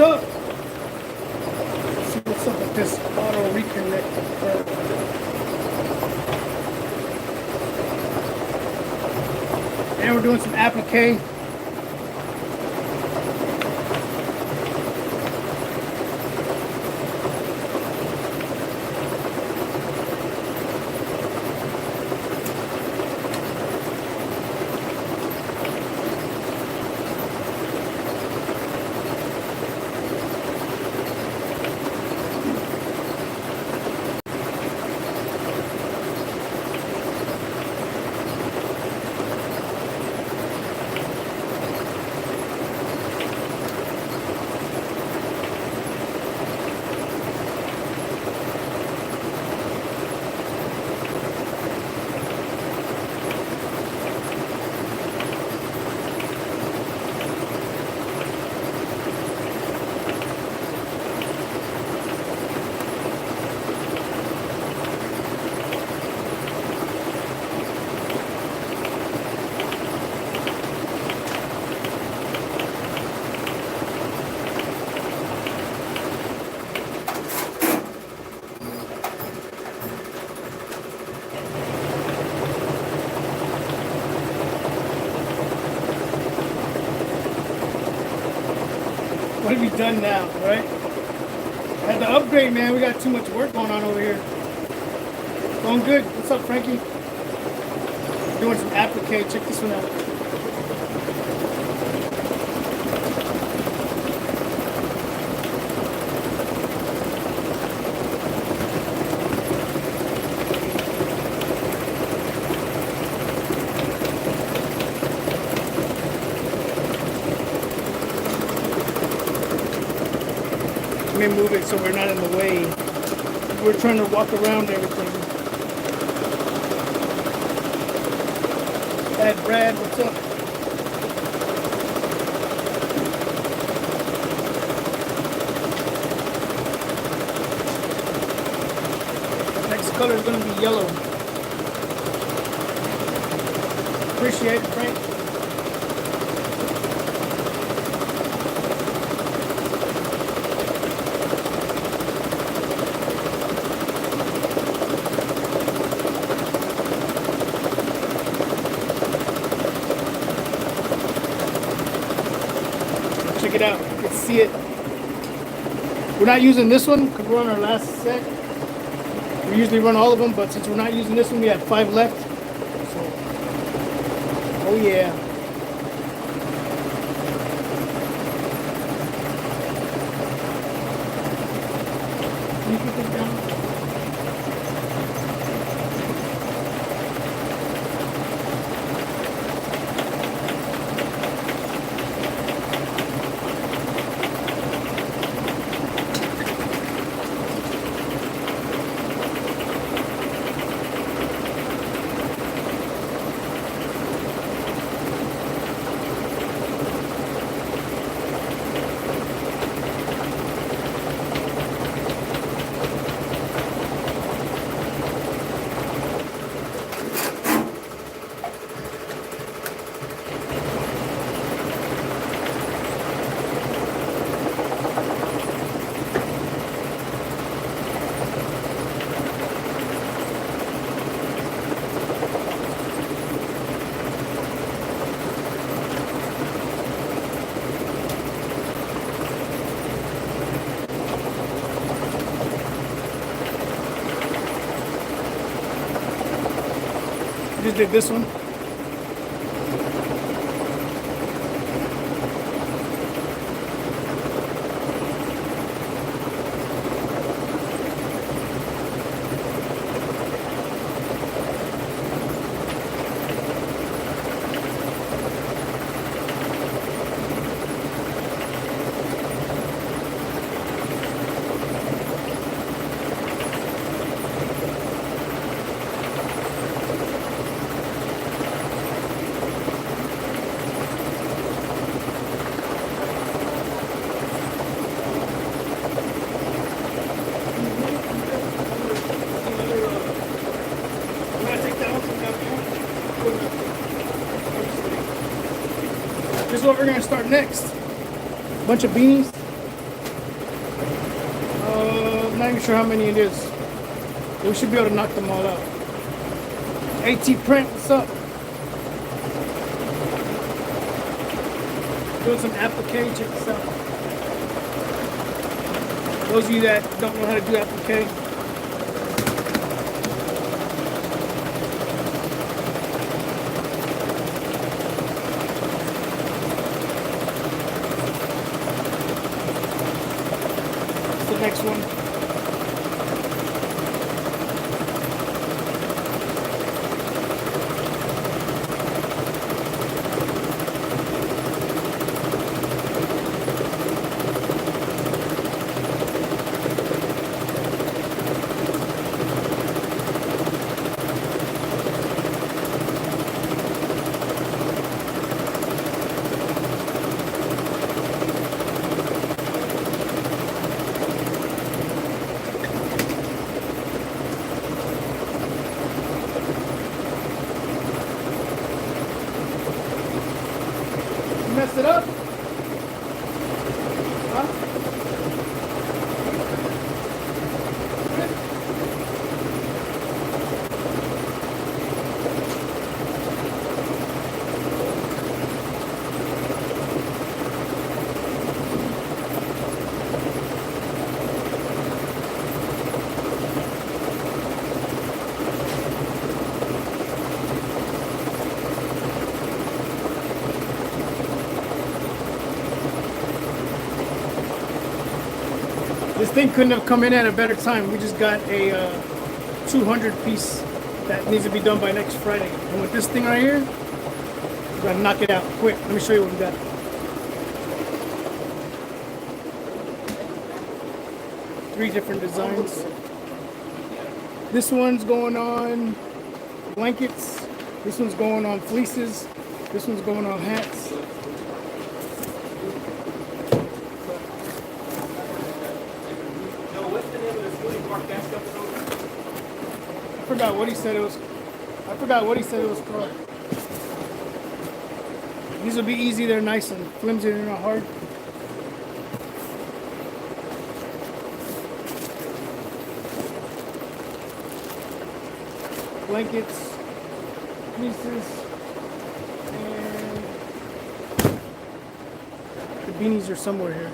up? Let's see what's up with this auto reconnect. And we're doing some applique. What have you done now, right? Had to upgrade, man. We got too much work going on over here. Going good. What's up, Frankie? Doing some applique. Check this one out. Let me move it so we're not in the way. We're trying to walk around everything. Brad, what's up? Next color is going to be yellow. Appreciate it, Frank. Check it out. You can see it. We're not using this one because we're on our last set. We usually run all of them, but since we're not using this one, we have 5 left. So, oh yeah. Can you put this down? Just did this one. This is what we're gonna start next. Bunch of beanies. not even sure how many it is. We should be able to knock them all out. AT Print, what's up? Doing some applique, check this out. Those of you that don't know how to do applique, that's the next one. Messed it up? Huh? This thing couldn't have come in at a better time. We just got a 200 piece that needs to be done by next Friday. And with this thing right here, we're gonna knock it out quick. Let me show you what we got. Three different designs. This one's going on blankets. This one's going on fleeces. This one's going on hats. I forgot what he said it was. I forgot what he said it was called. These will be easy. They're nice and flimsy. They're not hard. Blankets, pieces, and the beanies are somewhere here.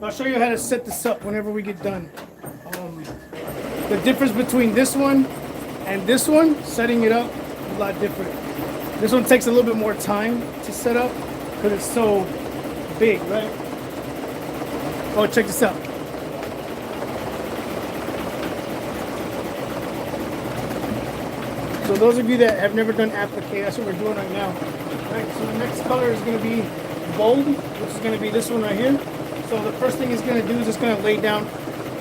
I'll show you how to set this up whenever we get done. The difference between this one and this one, setting it up, is a lot different. This one takes a little bit more time to set up because it's so big, right? Oh, check this out. So those of you that have never done applique, that's what we're doing right now. All right, so the next color is going to be bold, which is going to be this one right here. So the first thing it's going to do is it's going to lay down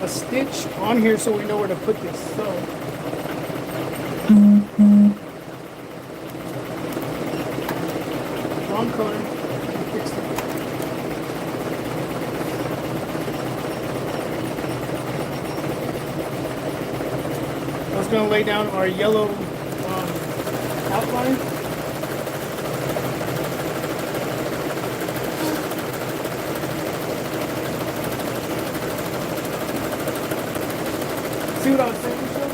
a stitch on here so we know where to put this. So wrong color. Fix it. I was going to lay down our yellow outline. See what I was saying, Michelle?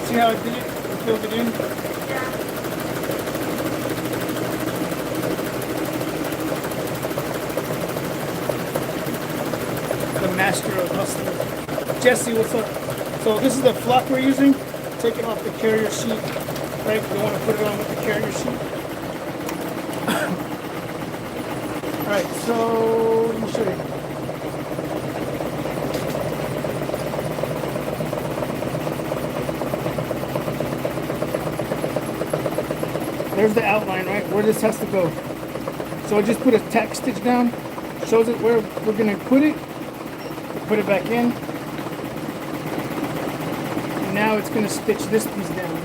See how it did it? It filled it in? Yeah. The master of hustling. Jesse, what's up? So this is the flock we're using. Take it off the carrier sheet. Right? You want to put it on with the carrier sheet. Alright, so let me show you. There's the outline, right? Where this has to go. So I just put a tack stitch down. Shows it where we're going to put it. Put it back in. And now it's going to stitch this piece down.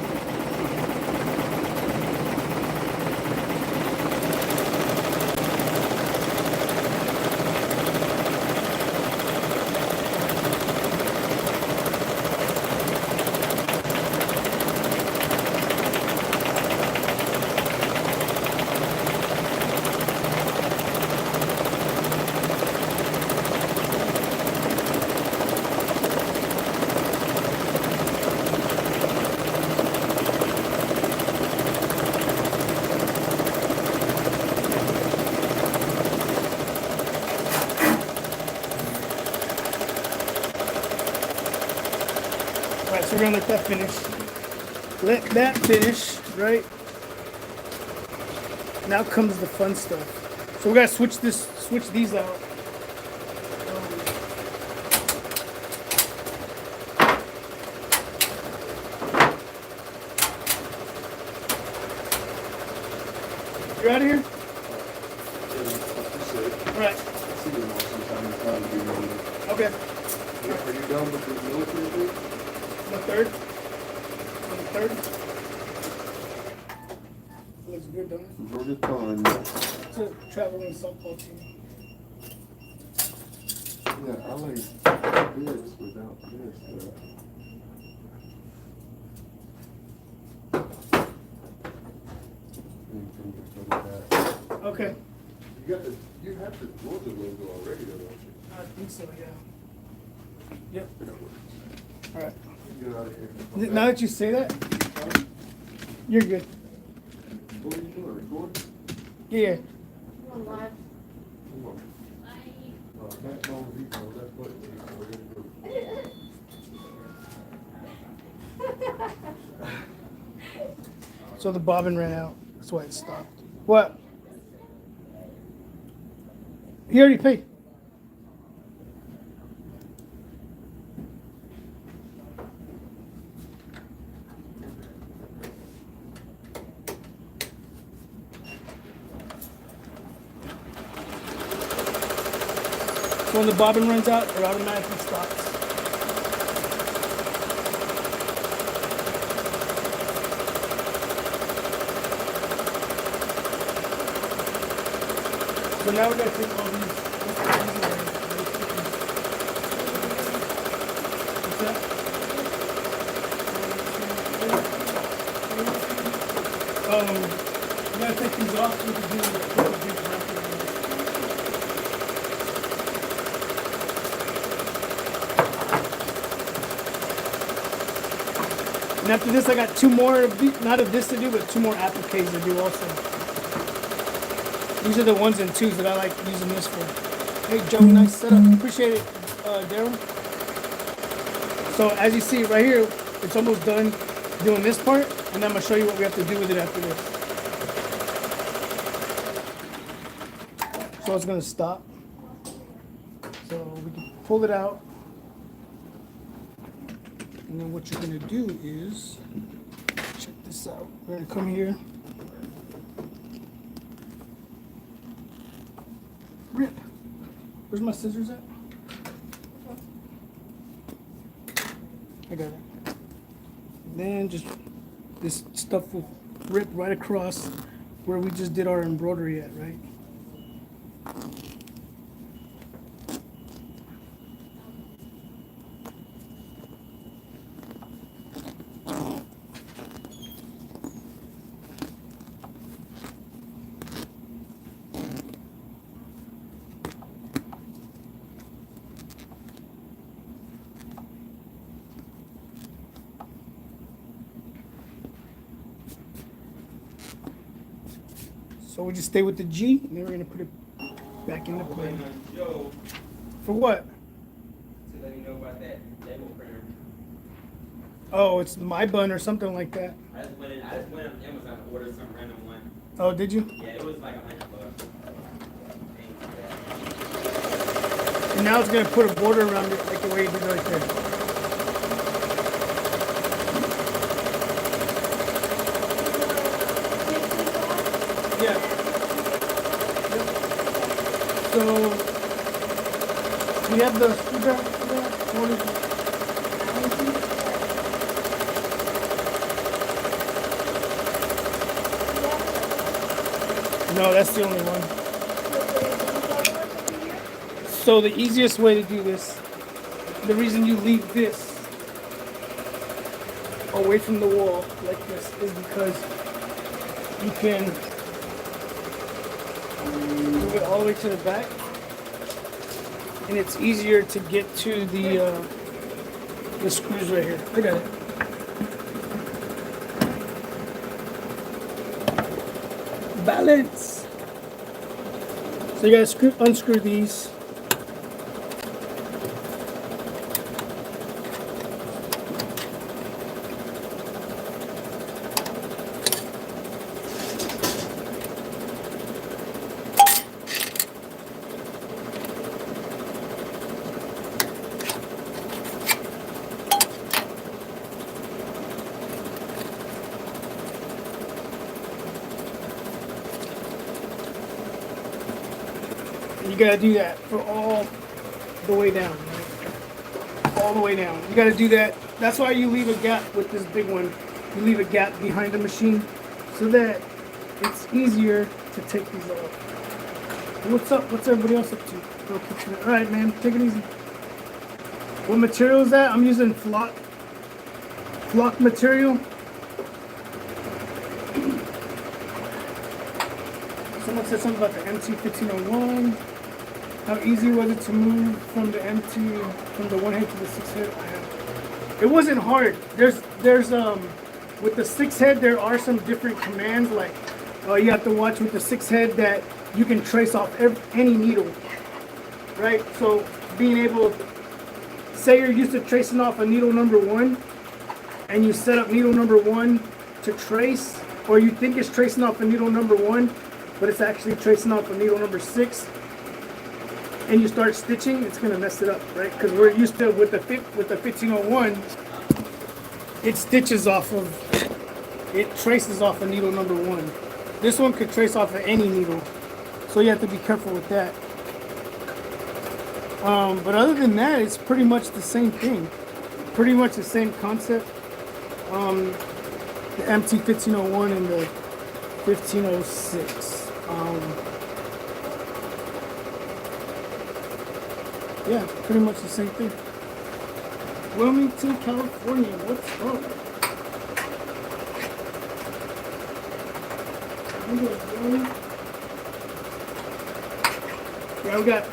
we're gonna let that finish. Let that finish, right? Now comes the fun stuff. So we gotta switch these out. You're out of here? Right. Okay. Are you done with the military group? The third? On the third? Looks good, don't it? Georgia Pine. It's a traveling softball team. Yeah, I like this without this. Okay. You have the Georgia logo already, though, don't you? I think so, yeah. Yep. All right. Get out of here. Now that you say that, you're good. What are you doing? Recording? Yeah. Come on. That's all people. That's what So the bobbin ran out. That's why it stopped. What? He already paid. So when the bobbin runs out, it automatically stops. So now we gotta take all these. What's that? You gotta take these off so we can do the big wrapper. And after this, I got two more of these, not of this to do, but two more appliques to do also. These are the 1s and 2s that I like using this for. Hey Joe, nice setup. Appreciate it, Daryl. So as you see right here, it's almost done doing this part, and I'm gonna show you what we have to do with it after this. So it's gonna stop. So we can pull it out. And then what you're gonna do is, check this out. We're gonna come here. Rip. Where's my scissors at? I got it. Then just this stuff will rip right across where we just did our embroidery at, right? So we just stay with the G, and then we're gonna put it back into play. Yo, For what? to let you know about that label printer. Oh, it's my bun or something like that. I just went on Amazon to order some random one. Oh, did you? Yeah, it was like $100. And now it's gonna put a border around it like the way it did right there. Yeah. So we have the screwdriver for that. No, that's the only one. So the easiest way to do this, the reason you leave this away from the wall like this is because you can move it all the way to the back, and it's easier to get to the screws right here. I got it. Balance. So you gotta unscrew these. You gotta do that for all the way down, right? All the way down. You gotta do that. That's why you leave a gap with this big one. You leave a gap behind the machine so that it's easier to take these off. What's up? What's everybody else up to? All right, man, take it easy. What material is that? I'm using flock material. Someone said something about the MT-1501. How easy was it to move from the from the 1 head to the 6 head? It wasn't hard. There's with the 6 head there are some different commands, like you have to watch with the 6 head that you can trace off any needle, right? So being able, say you're used to tracing off a needle number 1 and you set up needle number 1 to trace, or you think it's tracing off a needle number 1 but it's actually tracing off a needle number 6, and you start stitching, it's gonna mess it up, right? Because we're used to with the 1501, it stitches off of, it traces off a needle number 1. This one could trace off of any needle, so you have to be careful with that. But other than that, it's pretty much the same thing, pretty much the same concept. The MT-1501 and the 1506. Yeah, pretty much the same thing. Wilmington, California, what's up? Yeah, we got,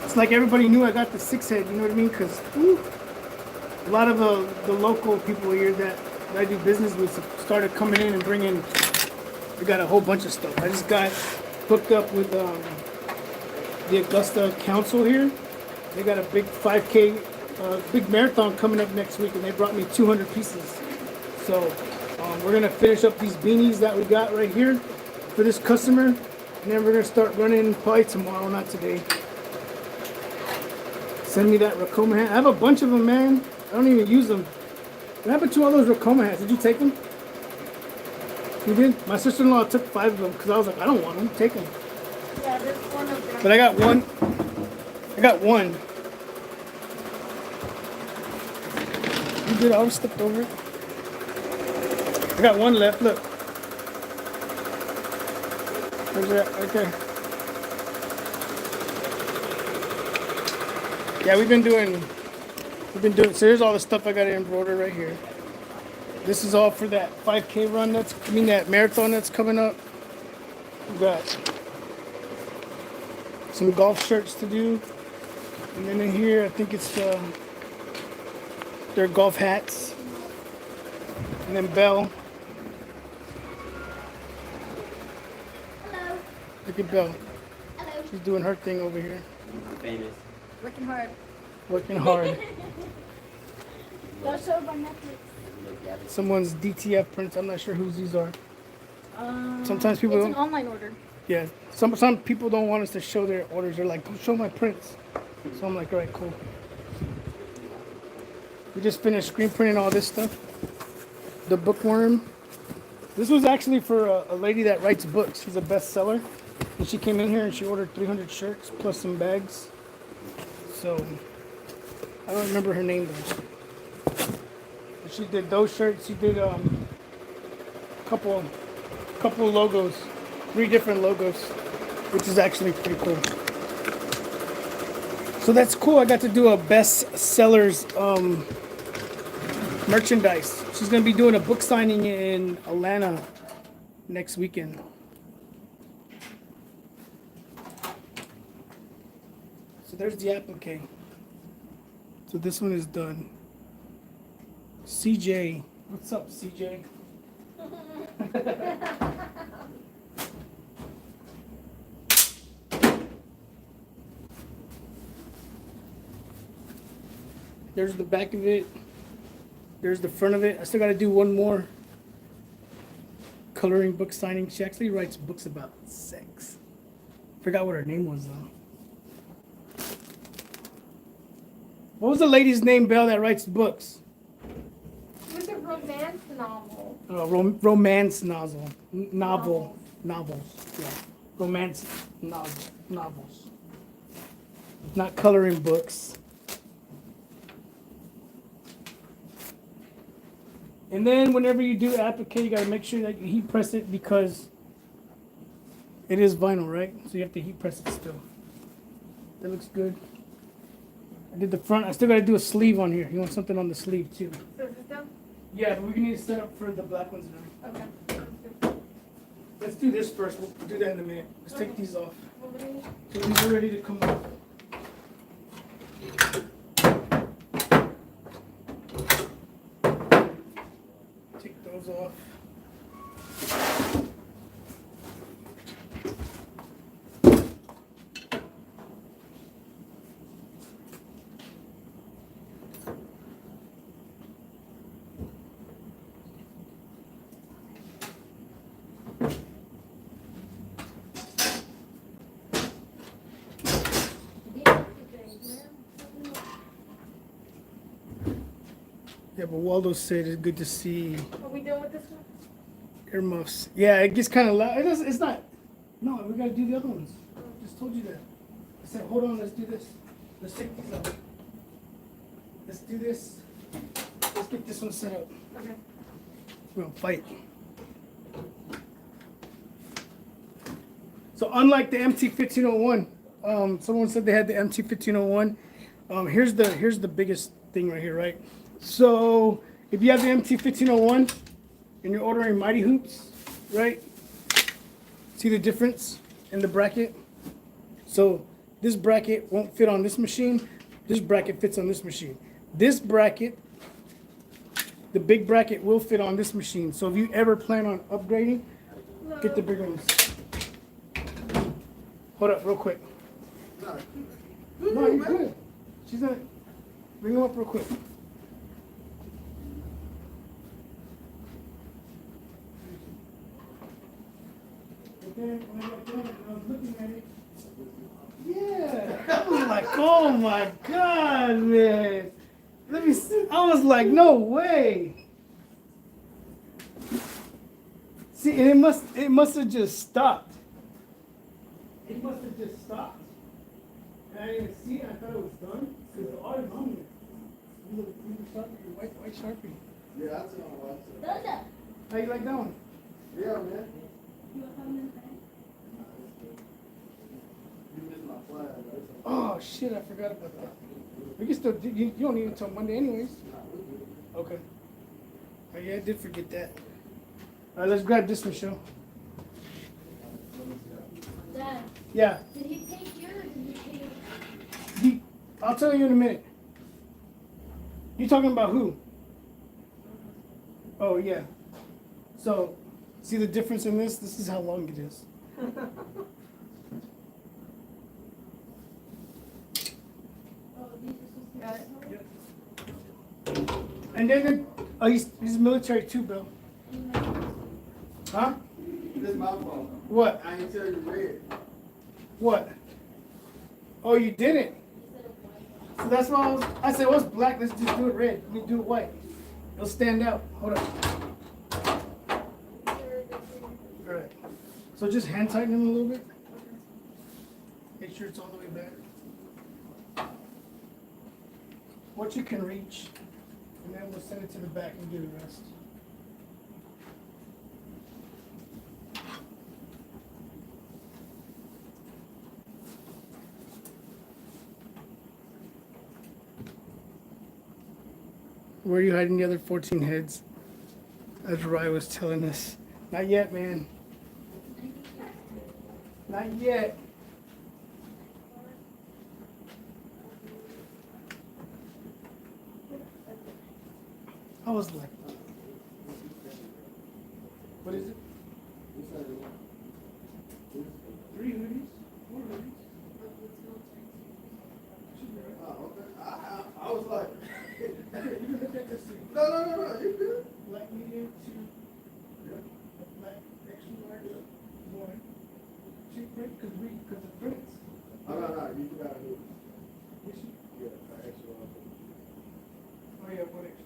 it's like everybody knew I got the 6 head, you know what I mean? Because a lot of the local people here that I do business with started coming in and bringing, we got a whole bunch of stuff. I just got hooked up with the Augusta Council here. They got a big 5K, big marathon coming up next week, and they brought me 200 pieces. So we're gonna finish up these beanies that we got right here for this customer, and then we're gonna start running probably tomorrow, not today. Send me that Ricoma hat. I have a bunch of them, man. I don't even use them. What happened to all those Ricoma hats? Did you take them? You did? My sister-in-law took 5 of them because I was like, I don't want them. Take them. Yeah, there's one of them. But I got one. I got one. You did? I was stepped over it. I got one left. Look. Where's that? Right there. Yeah, we've been doing. So here's all the stuff I got to embroider right here. This is all for that 5K run that marathon that's coming up. We got some golf shirts to do. And then in here, I think it's their golf hats. And then Belle. Hello. Look at Belle. Hello. She's doing her thing over here. Famous. Working hard. Working hard. Don't show my necklace. Someone's DTF prints. I'm not sure whose these are. Sometimes people It's don't. an online order. Yeah. Some people don't want us to show their orders. They're like, show my prints. So I'm like, all right, cool. We just finished screen printing all this stuff. The bookworm. This was actually for a lady that writes books. She's a bestseller. And she came in here and she ordered 300 shirts plus some bags. So I don't remember her name though. But she did those shirts. She did a couple of logos, 3 different logos, which is actually pretty cool. So that's cool. I got to do a best sellers merchandise. She's gonna be doing a book signing in Atlanta next weekend. So there's the applique. So this one is done. CJ, what's up, CJ? There's the back of it. There's the front of it. I still got to do one more coloring book signing. She actually writes books about sex. Forgot what her name was though. What was the lady's name, Belle, that writes books? It was a romance novel. Romance novel. Novels. Yeah. romance novels, not coloring books. And then whenever you do applique, you gotta make sure that you heat press it because it is vinyl, right? So you have to heat press it still. That looks good. I did the front. I still gotta do a sleeve on here. You want something on the sleeve too? So is this done? Yeah, but we need to set up for the black ones now. Okay. Sounds good. Let's do this first. We'll do that in a minute. Let's take Okay. these off. What do we need? So these are ready to come off. Take those off. Yeah, but Waldo said it's good to see Are we done with this one? earmuffs. Yeah, it gets kind of loud. It's not. No, we gotta do the other ones. I just told you that. I said, hold on, let's do this. Let's take these out. Let's do this. Let's get this one set up. Okay. We're gonna fight. So unlike the MT-1501, someone said they had the MT-1501. Here's the biggest thing right here, right? So if you have the MT-1501 and you're ordering Mighty Hoops, right? See the difference in the bracket? So this bracket won't fit on this machine. This bracket fits on this machine. This bracket, the big bracket, will fit on this machine. So if you ever plan on upgrading, get the bigger ones. Hold up real quick. No, you're good. She's not. Bring them up real quick. When I got done, I was looking at it. Yeah. I was like, oh my God, man. Let me see. I was like, no way. See, and it must have just stopped. It must have just stopped. And I didn't even see it. I thought it was done. Because the auto's on there. You look Sharpie, white Sharpie. Yeah, I see on white. How you like that one? Yeah, man. You missed my flag. Oh shit, I forgot about that. We can still do, you don't need it until Monday anyways. Okay. Oh yeah, I did forget that. Alright, let's grab this, Michelle. Dad, Yeah. did he pay here or did he pay? I'll tell you in a minute. You talking about who? Oh yeah. So, see the difference in this? This is how long it is. Got it? And then, he's military too, Bill. Huh? This is my fault. What? I ain't tell you red. What? Oh, you didn't? So that's why I said, what's black? Let's just do it red. Let me do it white. It'll stand out. Hold up. Alright. So just hand tighten them a little bit. Make sure it's all the way back. What you can reach. And then we'll send it to the back and do the rest. Where are you hiding the other 14 heads? As Rye was telling us. Not yet, man. Not yet. I was like, what is it? 3 hoodies? 4 hoodies? Oh, okay. I was like, You can look at this thing. no, you good? Black medium, 2. Black extra large, 1. 2 print, because the prints. No, you gotta do it. Yes, you- Yeah, extra. Oh yeah, 1 extra.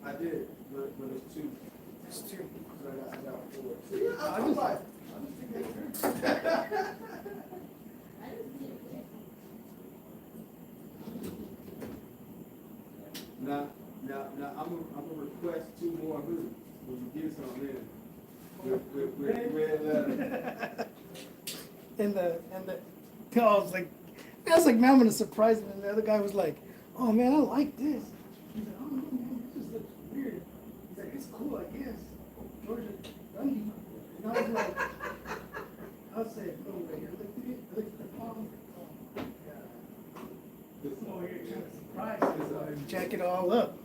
I did, but it's 2. It's 2. I got 4. See, I was like, Now, I'm gonna request 2 more hoops when you get some in. With red letter. I was like, man, I'm gonna surprise him. And the other guy was like, oh man, I like this. He's like, oh no, man, this just looks weird. He's like, it's cool, I guess. Georgia Dundee. And I was like, I was saying, no way, here, look at it, look at the palm. Oh, God. I'm over here trying to surprise him, jack it all up.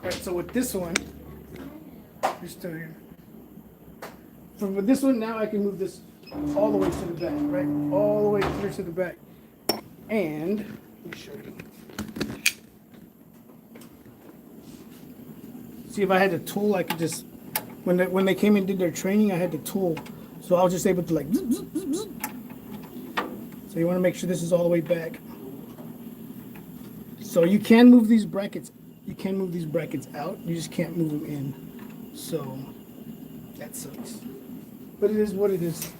Right, so with this one, you're still here. So with this one, now I can move this all the way to the back, right? All the way clear to the back. And let me show you. See, if I had the tool, I could just when they came and did their training, I had the tool, so I was just able to like. Zzz, zzz, zzz, zzz. So you want to make sure this is all the way back. So you can move these brackets. You can move these brackets out. You just can't move them in. So that sucks. But it is what it is.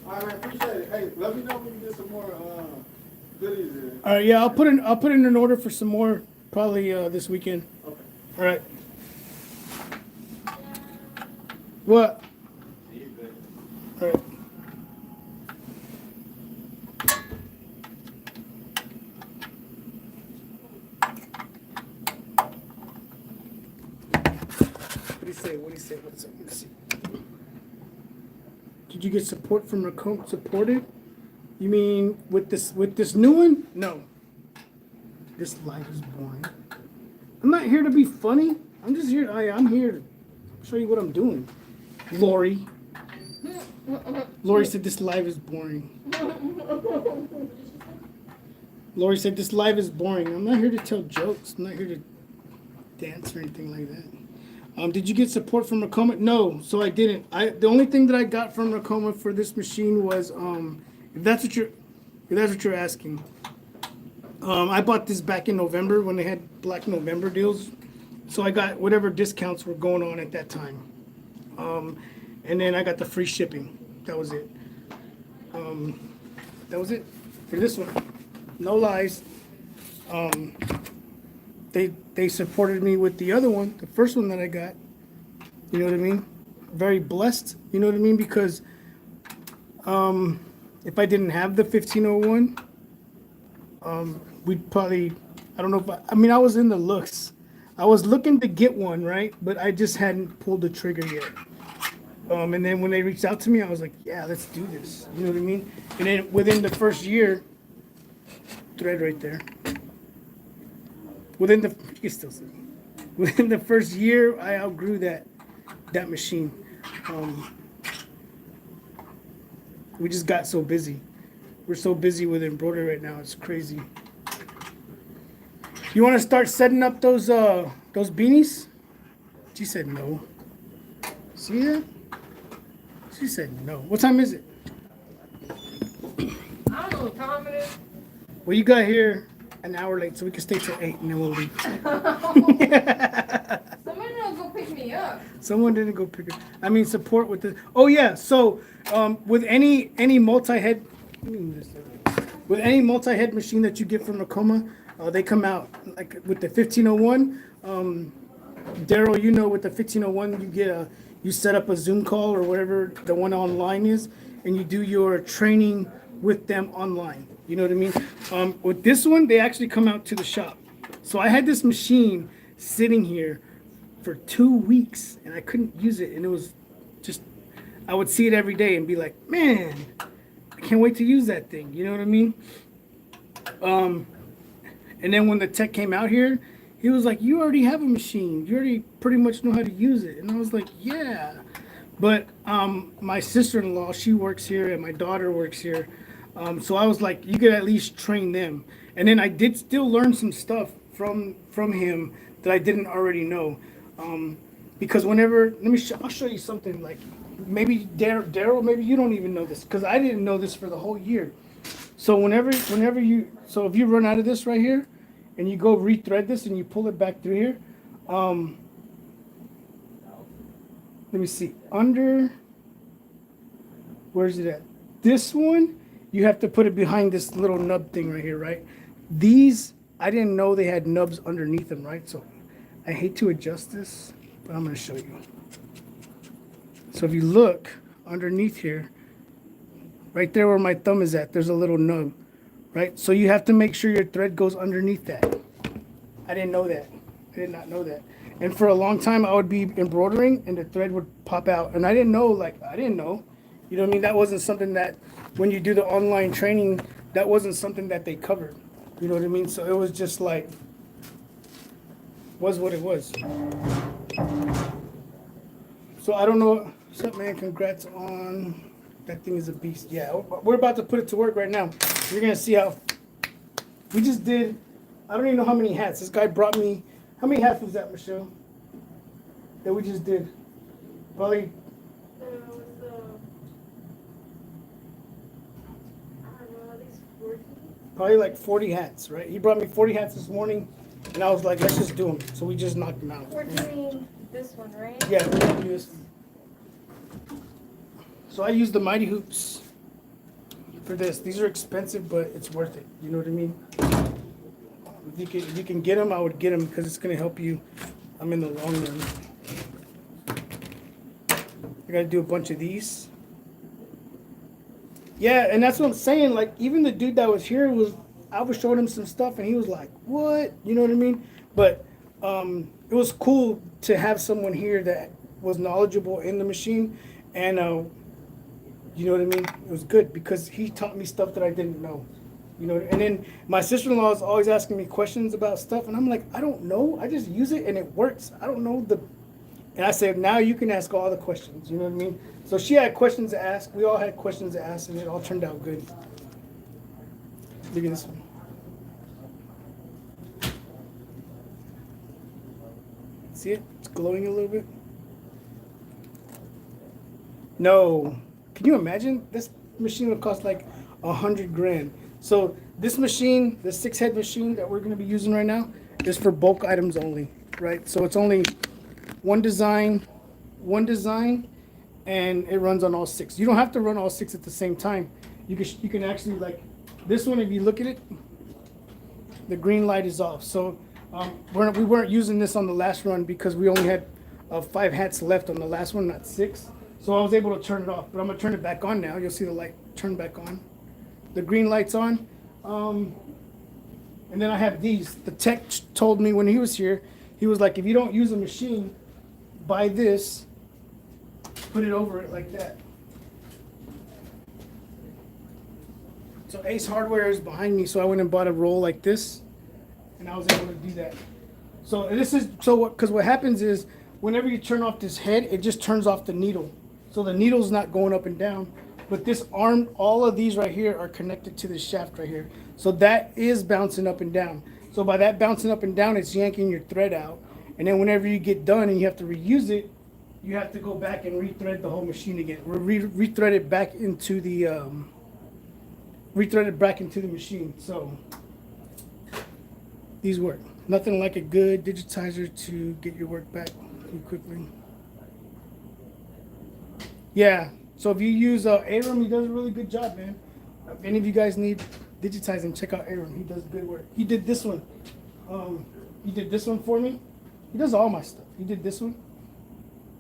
All right, man, appreciate it. Hey, let me know when you get some more goodies in. All right, yeah, I'll put in an order for some more probably this weekend. Okay. All right. What? All right. What do you say? What do you say? What's up? Let's see. Did you get support from Ricoma? Supported? You mean with this new one? No. This life is boring. I'm not here to be funny. I'm just here. I'm here to show you what I'm doing. Lori. Lori said this live is boring. Lori said this live is boring. I'm not here to tell jokes. I'm not here to dance or anything like that. Did you get support from Ricoma? No, so I didn't. The only thing that I got from Ricoma for this machine was if that's what you're asking. I bought this back in November when they had Black November deals. So I got whatever discounts were going on at that time. And then I got the free shipping. That was it. That was it for this one. No lies. They supported me with the other one, the first one that I got. You know what I mean? Very blessed. You know what I mean? Because if I didn't have the 1501, we'd probably, I don't know if I was in the looks. I was looking to get one, right? But I just hadn't pulled the trigger yet. And then when they reached out to me, I was like, yeah, let's do this. You know what I mean? And then within the first year, thread right there. You can still see. Within the first year, I outgrew that machine. We just got so busy. We're so busy with embroidery right now. It's crazy. You want to start setting up those beanies? She said no. See that? She said no. What time is it? I don't know what time it is. Well, you got here an hour late, so we can stay till 8 and then we'll leave. Somebody don't go pick me up. Someone didn't go pick it. I mean, support with the. Oh yeah. So with any multi-head, with any multi-head machine that you get from Ricoma, they come out like with the 1501. Daryl, you know, with the 1501, you get you set up a Zoom call or whatever the one online is, and you do your training with them online. You know what I mean? With this one, they actually come out to the shop. So I had this machine sitting here for 2 weeks, and I couldn't use it, and it was just, I would see it every day and be like, man, I can't wait to use that thing. You know what I mean? And then when the tech came out here, he was like, you already have a machine. You already pretty much know how to use it. And I was like, yeah. But my sister-in-law, she works here, and my daughter works here. So I was like, you could at least train them. And then I did still learn some stuff from him that I didn't already know. Because whenever, I'll show you something like, maybe Daryl, maybe you don't even know this, because I didn't know this for the whole year. So so if you run out of this right here, and you go rethread this and you pull it back through here, let me see, where's it at? This one, you have to put it behind this little nub thing right here, right? These, I didn't know they had nubs underneath them, right? So I hate to adjust this, but I'm gonna show you. So if you look underneath here, right there where my thumb is at, there's a little nub, right? So you have to make sure your thread goes underneath that. I didn't know that. I did not know that. And for a long time, I would be embroidering and the thread would pop out. And I didn't know, you know what I mean? That wasn't something that, when you do the online training, that wasn't something that they covered. You know what I mean? So it was just like, was what it was. So I don't know. What's up, man? Congrats on, that thing is a beast. Yeah, we're about to put it to work right now. You're going to see how, we just did, I don't even know how many hats. This guy brought me, how many hats was that, Michelle? That we just did? Probably, I don't know, at least 40. probably like 40 hats, right? He brought me 40 hats this morning, and I was like, let's just do them. So we just knocked them out. We're doing this one, right? Yeah, we're going to do this. So I use the Mighty Hoops for this. These are expensive, but it's worth it. You know what I mean? If you can get them, I would get them because it's going to help you. I'm in the long run. I got to do a bunch of these. Yeah, and that's what I'm saying. Like, even the dude that was here I was showing him some stuff, and he was like, what? You know what I mean? But it was cool to have someone here that was knowledgeable in the machine, and you know what I mean? It was good because he taught me stuff that I didn't know. You know, and then my sister-in-law is always asking me questions about stuff, and I'm like, I don't know. I just use it, and it works. I don't know And I said, now you can ask all the questions. You know what I mean? So she had questions to ask. We all had questions to ask, and it all turned out good. Look at this one. See it? It's glowing a little bit. No. Can you imagine? This machine would cost like $100,000. So this machine, the 6-head machine that we're going to be using right now, is for bulk items only, right? So it's only one design, and it runs on all 6. You don't have to run all 6 at the same time. You can actually, like this one, if you look at it, the green light is off. So we weren't using this on the last run because we only had 5 hats left on the last one, not 6. So I was able to turn it off, but I'm gonna turn it back on now. You'll see the light turn back on. The green light's on. And then I have these. The tech told me when he was here, he was like, if you don't use a machine, buy this, put it over it like that. So Ace Hardware is behind me, so I went and bought a roll like this, and I was able to do that. So this is, because what happens is, whenever you turn off this head, it just turns off the needle. So the needle's not going up and down, but this arm, all of these right here are connected to this shaft right here. So that is bouncing up and down. So by that bouncing up and down, it's yanking your thread out. And then whenever you get done and you have to reuse it, you have to go back and rethread the whole machine again. Rethread it back into the machine. So these work. Nothing like a good digitizer to get your work back pretty quickly. Yeah, so if you use Aram, he does a really good job, man. If any of you guys need digitizing, check out Aram. He does good work. He did this one. He did this one for me. He does all my stuff. He did this one.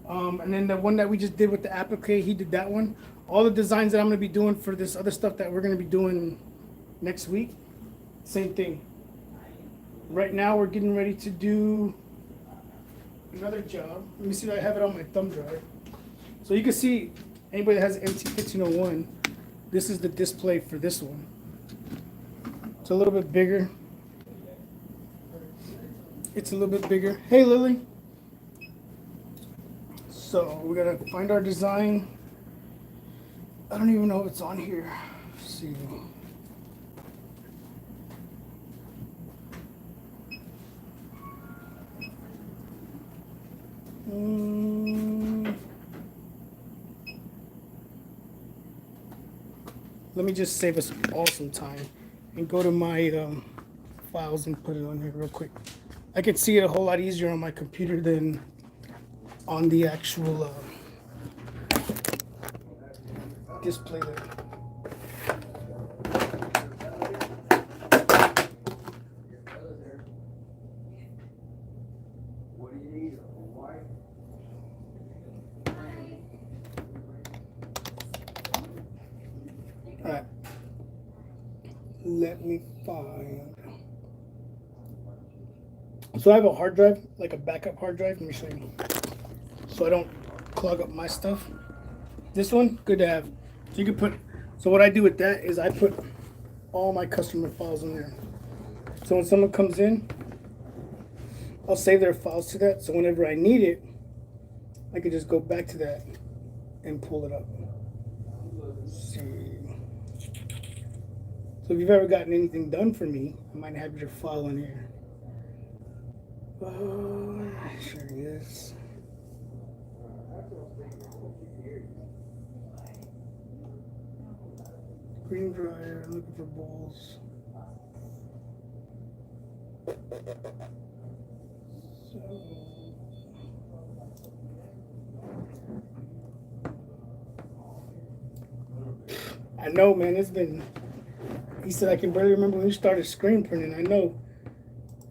And then the one that we just did with the applique, he did that one. All the designs that I'm going to be doing for this other stuff that we're going to be doing next week, same thing. Right now, we're getting ready to do another job. Let me see if I have it on my thumb drive. So you can see, anybody that has an MT-1506, this is the display for this one. It's a little bit bigger. It's a little bit bigger. Hey, Lily. So we gotta find our design. I don't even know if it's on here. Let's see. Let me just save us all some time and go to my files and put it on here real quick. I can see it a whole lot easier on my computer than on the actual display there. What do you need? Why? All right. Let me find. So I have a hard drive, like a backup hard drive. Let me show you. So I don't clog up my stuff. This one, good to have. So you can put. So what I do with that is I put all my customer files in there. So when someone comes in, I'll save their files to that. So whenever I need it, I can just go back to that and pull it up. Let's see. So if you've ever gotten anything done for me, I might have your file in here. Oh, sure it is. Green dryer, looking for bowls. So, I know, man, it's been, he said I can barely remember when you started screen printing. I know.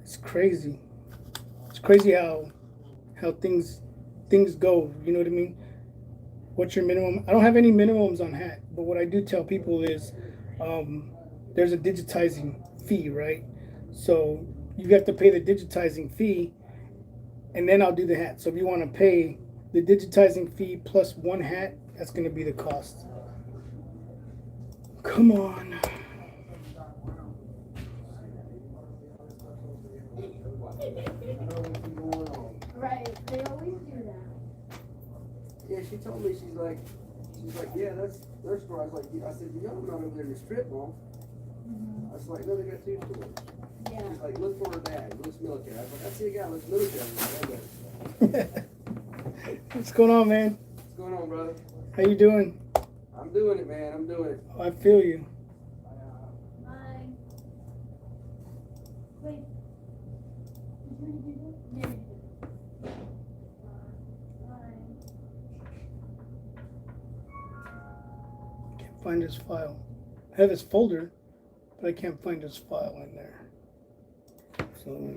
It's crazy. It's crazy how things go, you know what I mean? What's your minimum? I don't have any minimums on hat, but what I do tell people is there's a digitizing fee, right? So you have to pay the digitizing fee, and then I'll do the hat. So if you want to pay the digitizing fee plus one hat, that's going to be the cost. Come on. Right, they always do that. Yeah, she told me, she's like, yeah, that's their store. I was like, I said, you know, I'm not over there in the strip mall. I was like, no, they got two stores. Yeah. She's like, look for her dad. Looks military. I was like, I see a guy looks military. What's going on, man? What's going on, brother? How you doing? I'm doing it, man. I'm doing it. Oh, I feel you. Bye. Wait. Did you do this? Yeah, you did. Bye. Can't find his file. I have his folder, but I can't find his file in there. So let me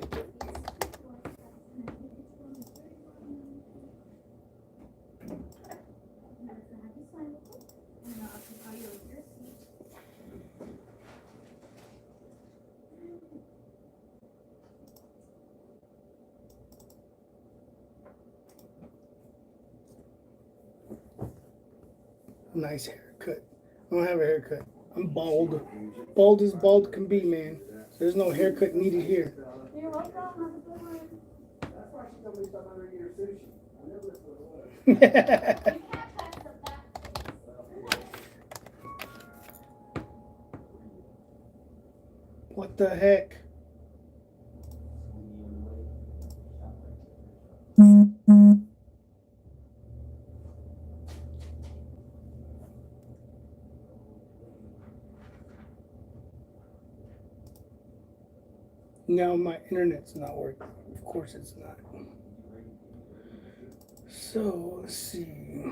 nice haircut. I don't have a haircut. I'm bald. Bald as bald can be, man. There's no haircut needed here. You're welcome. Have a good one. That's why she told me something under your sushi. I never listened to what it was. You can't pass the back. What the heck? Now my internet's not working. Of course it's not. So let's see.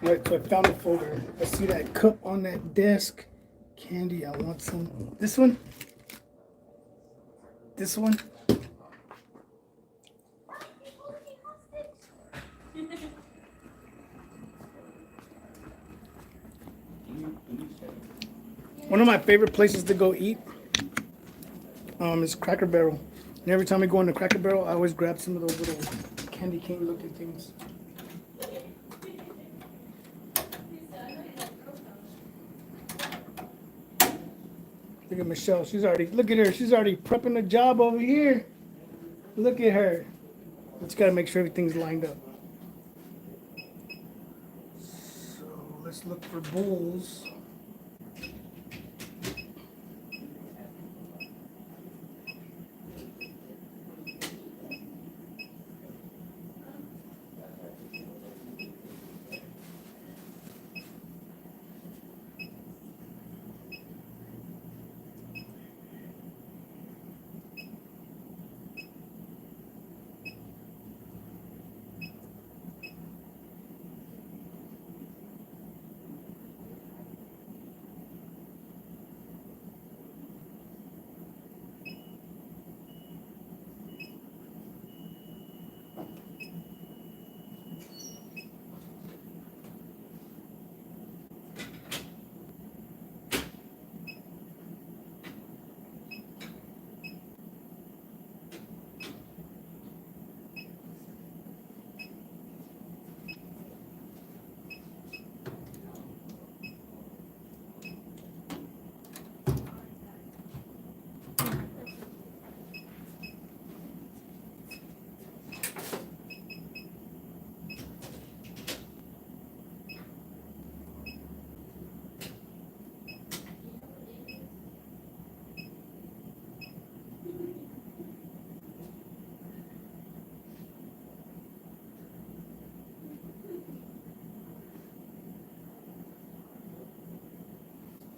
Right, so I found the folder. I see that cup on that desk. Candy, I want some. This one? This one? One of my favorite places to go eat is Cracker Barrel. And every time I go into Cracker Barrel, I always grab some of those little candy cane looking things. Look at Michelle. Look at her. She's already prepping a job over here. Look at her. Just got to make sure everything's lined up. So let's let's look for bulls.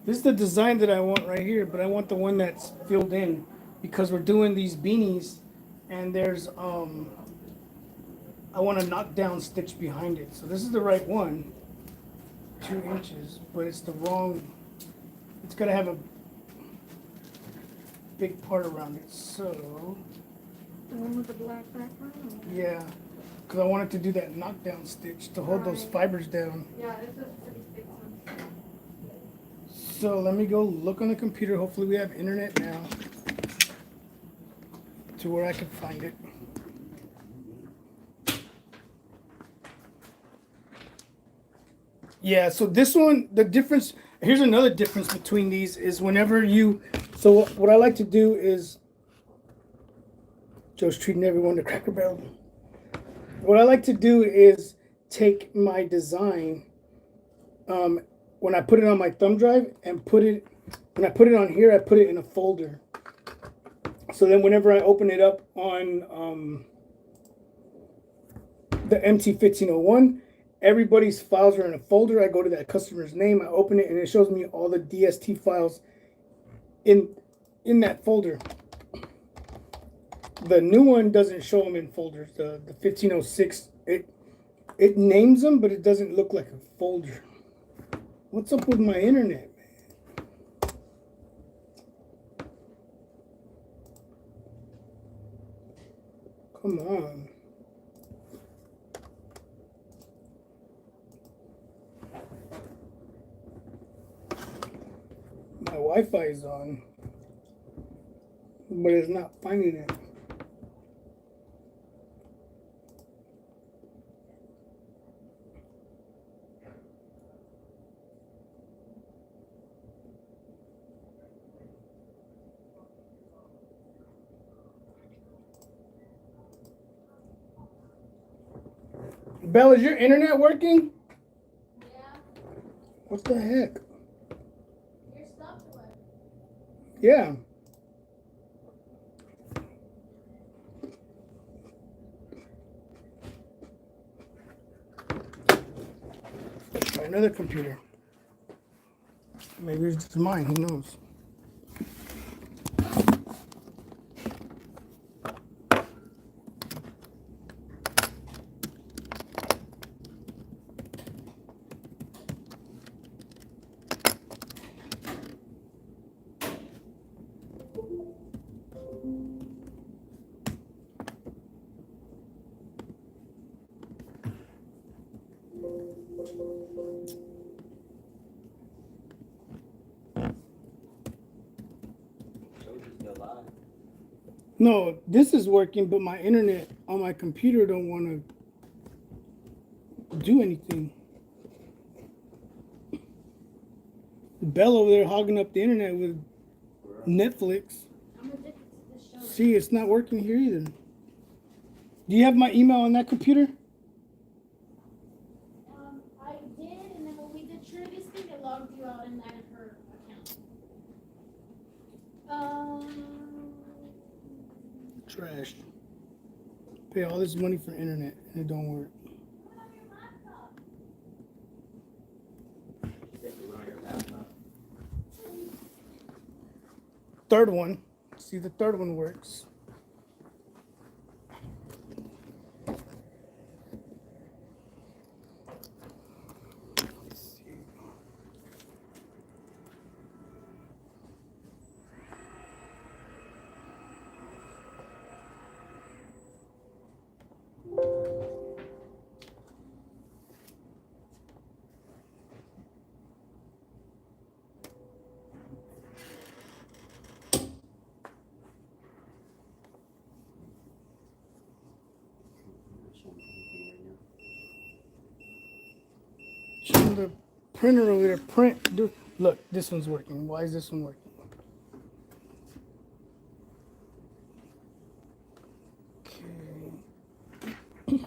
This is the design that I want right here, but I want the one that's filled in because we're doing these beanies and there's I want a knockdown stitch behind it. So this is the right one, 2 inches, but it's the wrong, it's gonna have a big part around it. So The one with the black background? yeah, because I wanted to do that knockdown stitch to hold those Right. fibers down. Yeah, this is a pretty thick one. So let me go look on the computer. Hopefully we have internet now to where I can find it. Yeah, so this one, the difference, here's another difference between these is whenever you, so what I like to do is, Joe's treating everyone to Cracker Barrel. What I like to do is take my design, when I put it on my thumb drive and when I put it on here, I put it in a folder. So then whenever I open it up on the MT-1501, everybody's files are in a folder. I go to that customer's name, I open it, and it shows me all the DST files in that folder. The new one doesn't show them in folders. The 1506, it names them, but it doesn't look like a folder. What's up with my internet, man? Come on. My Wi-Fi is on, but it's not finding it. Belle, is your internet working? Yeah, What the heck? your stuff away. Yeah. Try another computer. Maybe it's just mine, who knows? No, this is working, but my internet on my computer don't want to do anything. Belle over there hogging up the internet with Netflix. I'm addicted to this show. See, it's not working here either. Do you have my email on that computer? I did, and then when we did Trash. Pay all this money for internet and it don't work. Third one. See, the third one works. Show the printer over there. Print. Dude, look, this one's working. Why is this one working? Okay.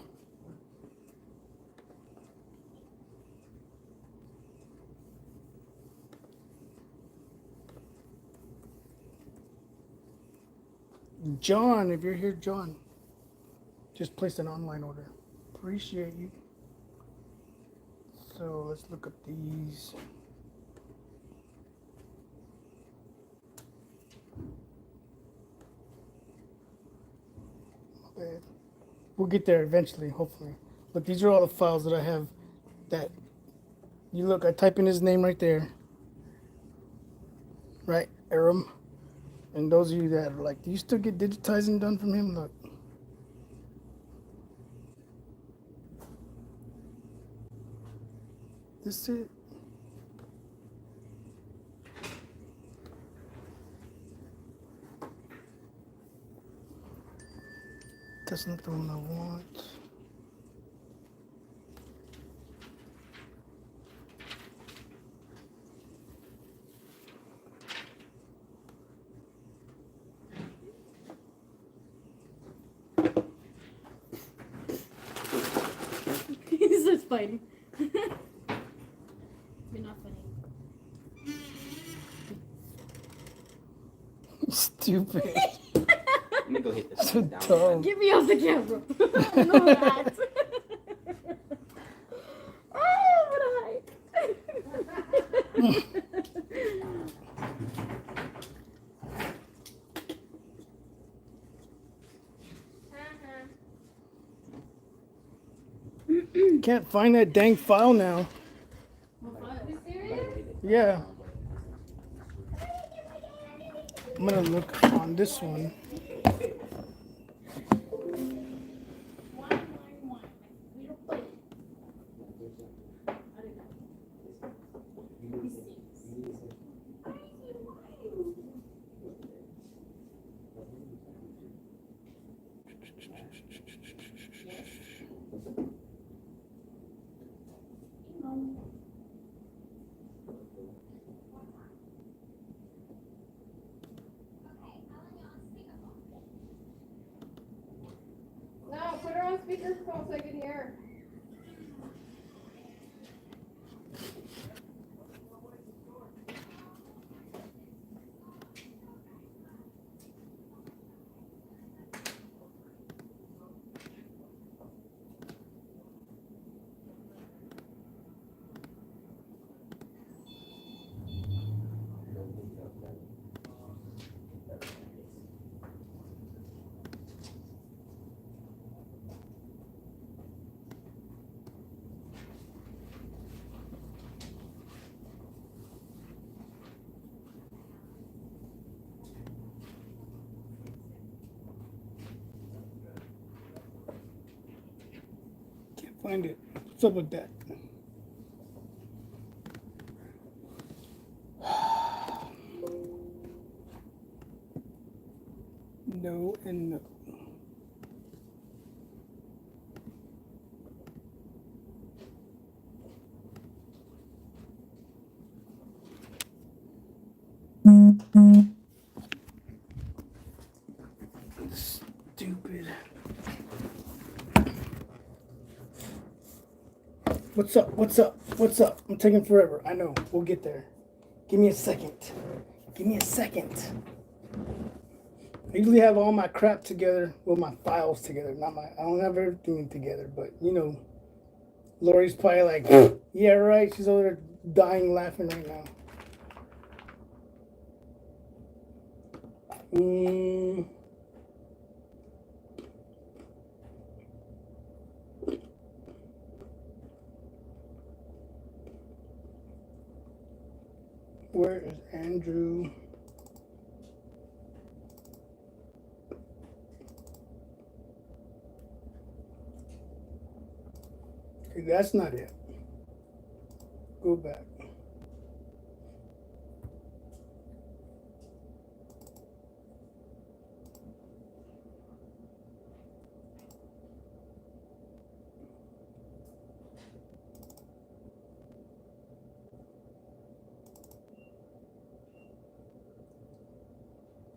John, if you're here, John, just placed an online order. Appreciate you. So let's look up these. My bad. We'll get there eventually, hopefully. But these are all the files that I have that you look, I type in his name right there. Right, Aram. And those of you that are like, do you still get digitizing done from him? Look. This it? That's not the one I want. He's just fighting. You're not funny. Stupid. Let me go hit this So down. dumb. Get me off the camera. No that. Oh, what a height. Can't find that dang file now. You serious? Yeah. I'm gonna look on this one. No, put her on speakerphone so I can hear her. Can't find it. What's up with that? No and no. Stupid. What's up? What's up? What's up? I'm taking forever. I know. We'll get there. Give me a second. Give me a second. I usually have all my crap together, well, my files together. I don't have everything together, but you know, Lori's probably like, yeah, right. She's over there dying laughing right now. Where is Andrew? Okay, that's not it. Go back.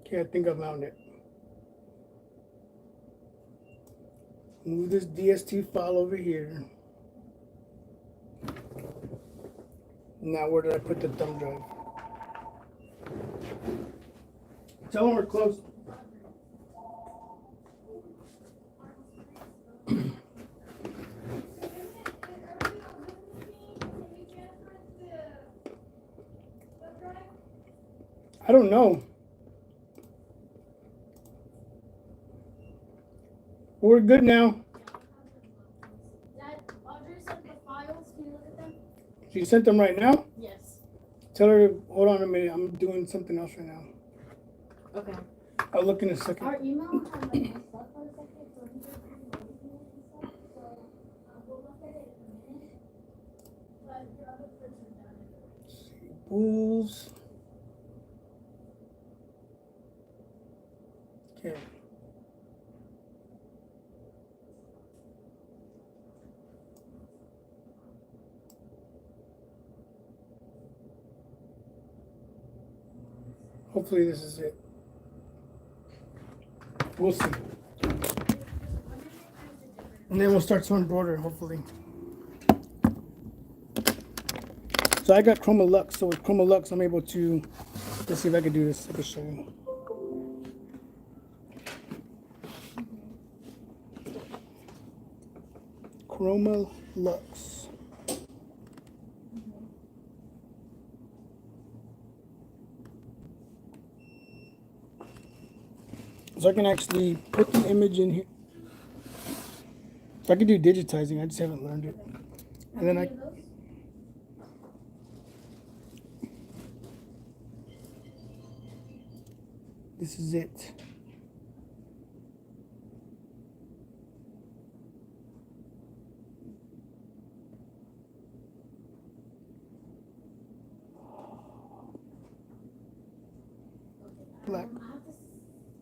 Okay, I think I found it. Move this DST file over here. Now, where did I put the thumb drive? Tell them we're close. I don't know. We're good now. Dad, Audrey sent the files. Can you look at them? She sent them right now? Yes. Tell her, hold on a minute. I'm doing something else right now. Okay. I'll look in a second. Our email had like my stuff for a second, so he just couldn't open it and stuff. So we'll look at it in a minute. But your other person done it. Bulls. Okay. Hopefully this is it. We'll see. And then we'll start to embroider, hopefully. So I got Chroma Lux. So with Chroma Lux, I'm able to, let's see if I can do this. I can show you. Chroma Lux. So I can actually put the image in here. So I can do digitizing, I just haven't learned it. And then this is it. Black.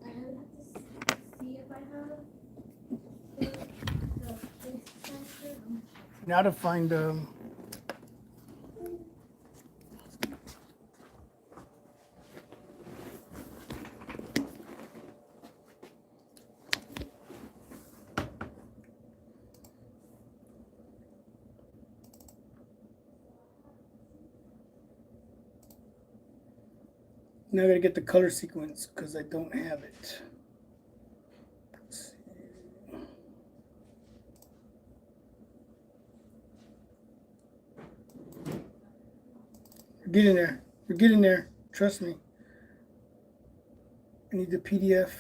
I have to see if I have the face sensor. Now to find now I gotta get the color sequence because I don't have it. Let's see. We're getting there. We're getting there. Trust me. I need the PDF.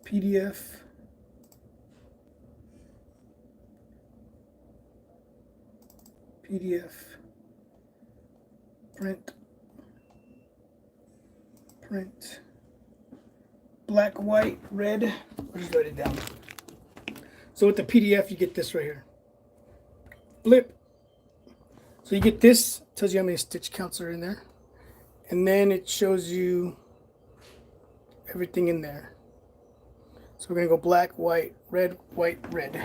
PDF. PDF. Print. Print. Black, white, red. I'll just write it down. So with the PDF, you get this right here. Flip. So you get this, tells you how many stitch counts are in there. And then it shows you everything in there. So we're gonna go black, white, red, white, red.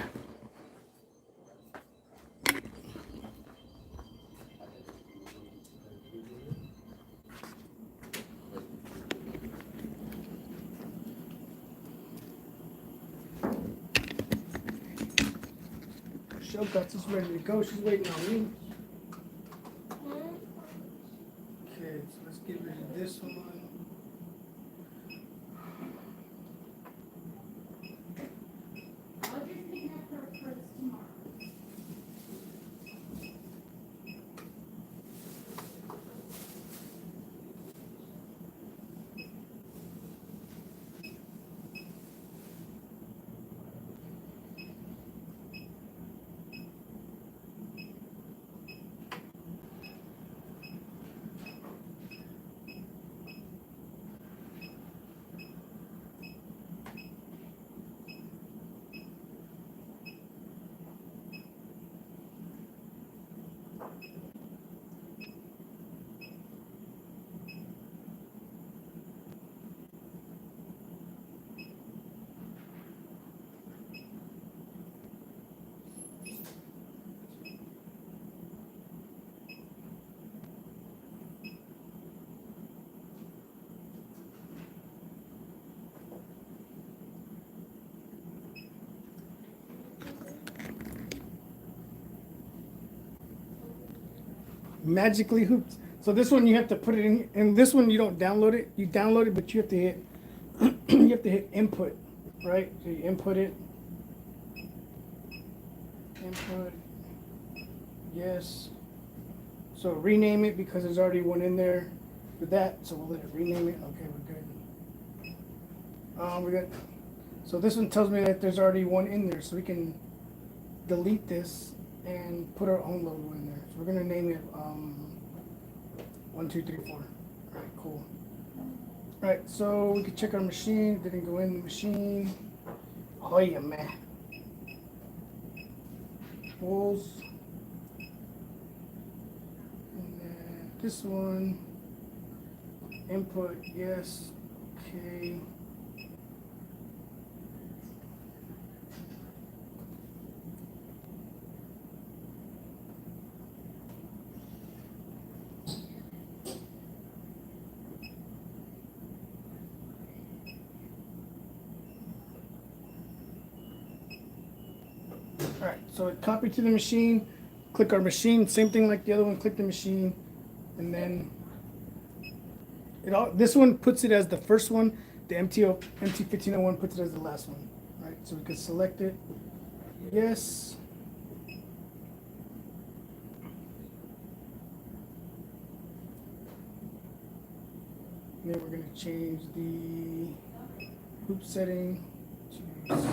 Michelle got this ready to go. She's waiting on me. Okay, so let's get rid of this one. magically hooped. So this one you have to put it in, and this one you don't download it. You download it, but you have to hit you have to hit input, right? So you input it. Input. Yes. So rename it because there's already one in there with that. So we'll let it rename it. Okay, we're good. We got. So this one tells me that there's already one in there, so we can delete this and put our own logo in there. So we're gonna name it 1, 2, 3, 4. All right, cool. All right, so we can check our machine. It didn't go in the machine. Oh yeah, man. Pulls. And then this one. Input, yes. Okay. Alright, so it copied to the machine, click our machine, same thing like the other one, click the machine, and then this one puts it as the first one, the MT-1501 puts it as the last one. Right, so we can select it, yes. And then we're going to change the hoop setting to C.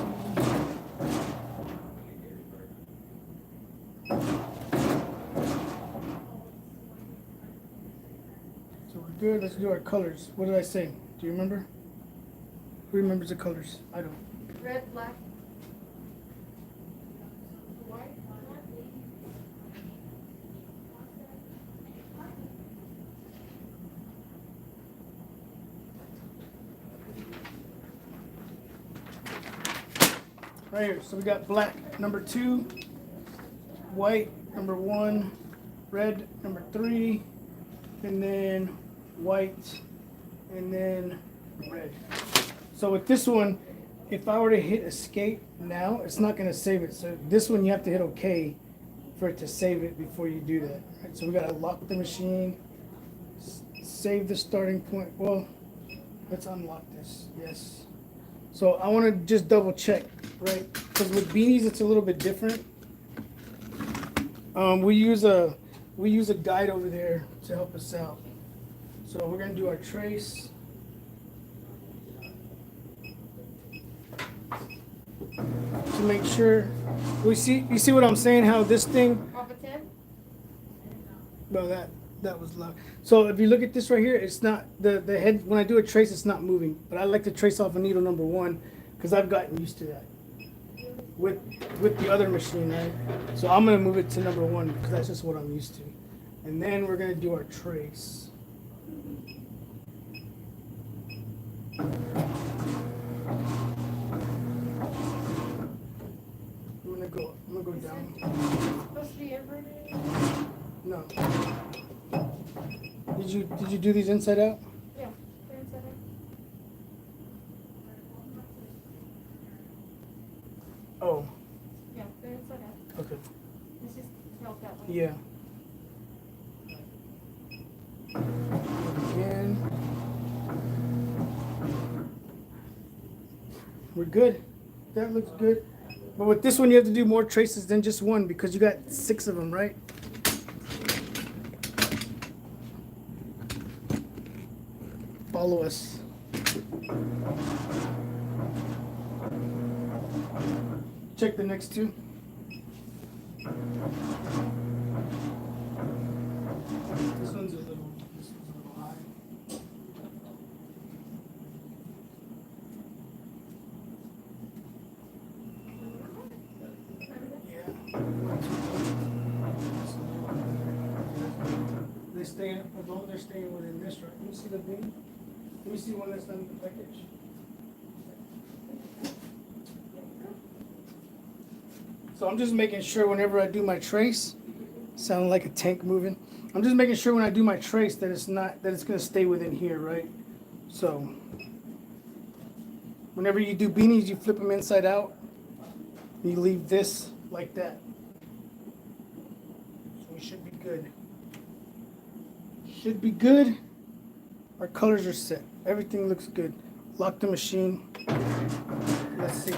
Good, let's do our colors. What did I say? Do you remember? Who remembers the colors? I don't. Red, black. White. Right here. So we got black, number 2, white, number 1, red, number 3, and then white, and then red. So with this one, if I were to hit escape now, it's not going to save it. So this one you have to hit OK for it to save it before you do that. Right? So we got to lock the machine, save the starting point. Well, let's unlock this. Yes. So I want to just double check, right? Because with beanies it's a little bit different. We use a guide over there to help us out. So we're going to do our trace. To make sure you see what I'm saying, how this thing, Off of 10. well that was loud. So if you look at this right here, it's not the head, when I do a trace it's not moving, but I like to trace off a needle number 1 because I've gotten used to that with the other machine, right? So I'm going to move it to number 1 because that's just what I'm used to. And then we're going to do our trace. I'm gonna go down. Supposed to be inverted. No. Did you do these inside out? Yeah. They're inside out. Oh, Yeah, they're inside out. okay. It's just held that way. Yeah. Again. We're good. That looks good. But with this one, you have to do more traces than just one because you got 6 of them, right? Follow us. Check the next 2. This one's a little high. They stay, as long as they're staying within this, right? Let me see the beam. Let me see one that's not in the package. So I'm just making sure whenever I do my trace, sounding like a tank moving. I'm just making sure when I do my trace that it's gonna stay within here, right? So whenever you do beanies, you flip them inside out. You leave this like that. So we should be good. Should be good. Our colors are set. Everything looks good. Lock the machine. Let's see.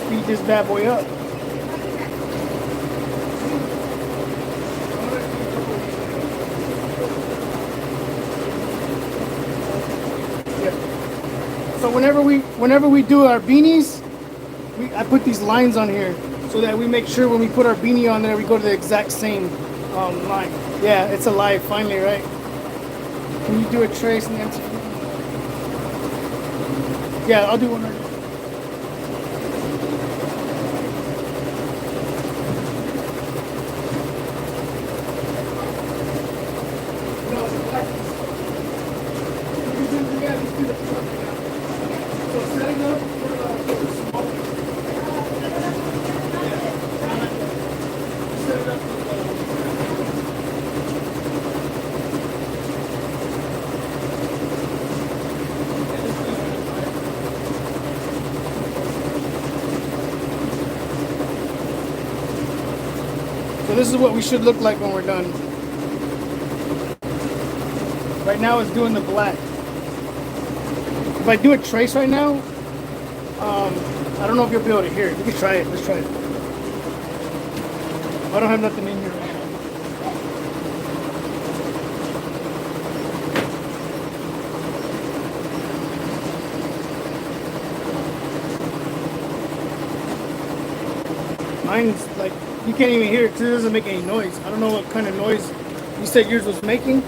Speed this bad boy up. Yeah. So whenever we do our beanies, I put these lines on here so that we make sure when we put our beanie on there, we go to the exact same line. Yeah, it's alive finally, right? Can you do a trace in the MT? Yeah, I'll do one right now. So this is what we should look like when we're done. Right now it's doing the black. If I do a trace right now, I don't know if you'll be able to hear it. We can try it. Let's try it. I don't have nothing in here right now. Mine's like, you can't even hear it because it doesn't make any noise. I don't know what kind of noise you said yours was making.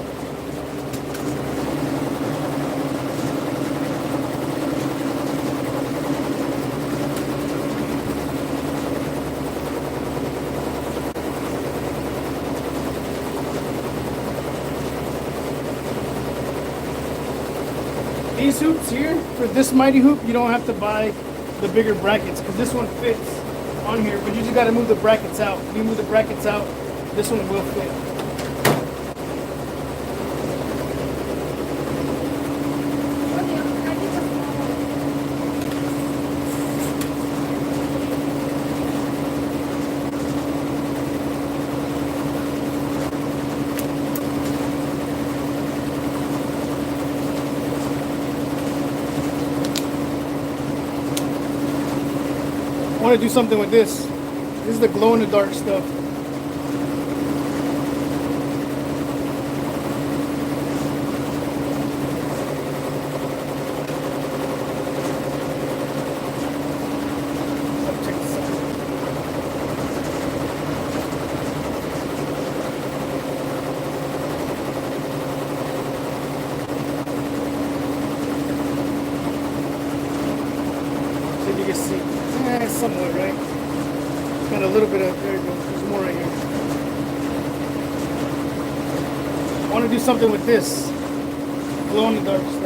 These hoops here, for this mighty hoop, you don't have to buy the bigger brackets because this one fits on here, but you just got to move the brackets out. If you move the brackets out, this one will fit. I want to do something with this. This is the glow in the dark stuff. Check this out. So you can see. Somewhat, right? Got a little bit of, there you go, there's more right here. I want to do something with this. Glow in the dark stuff.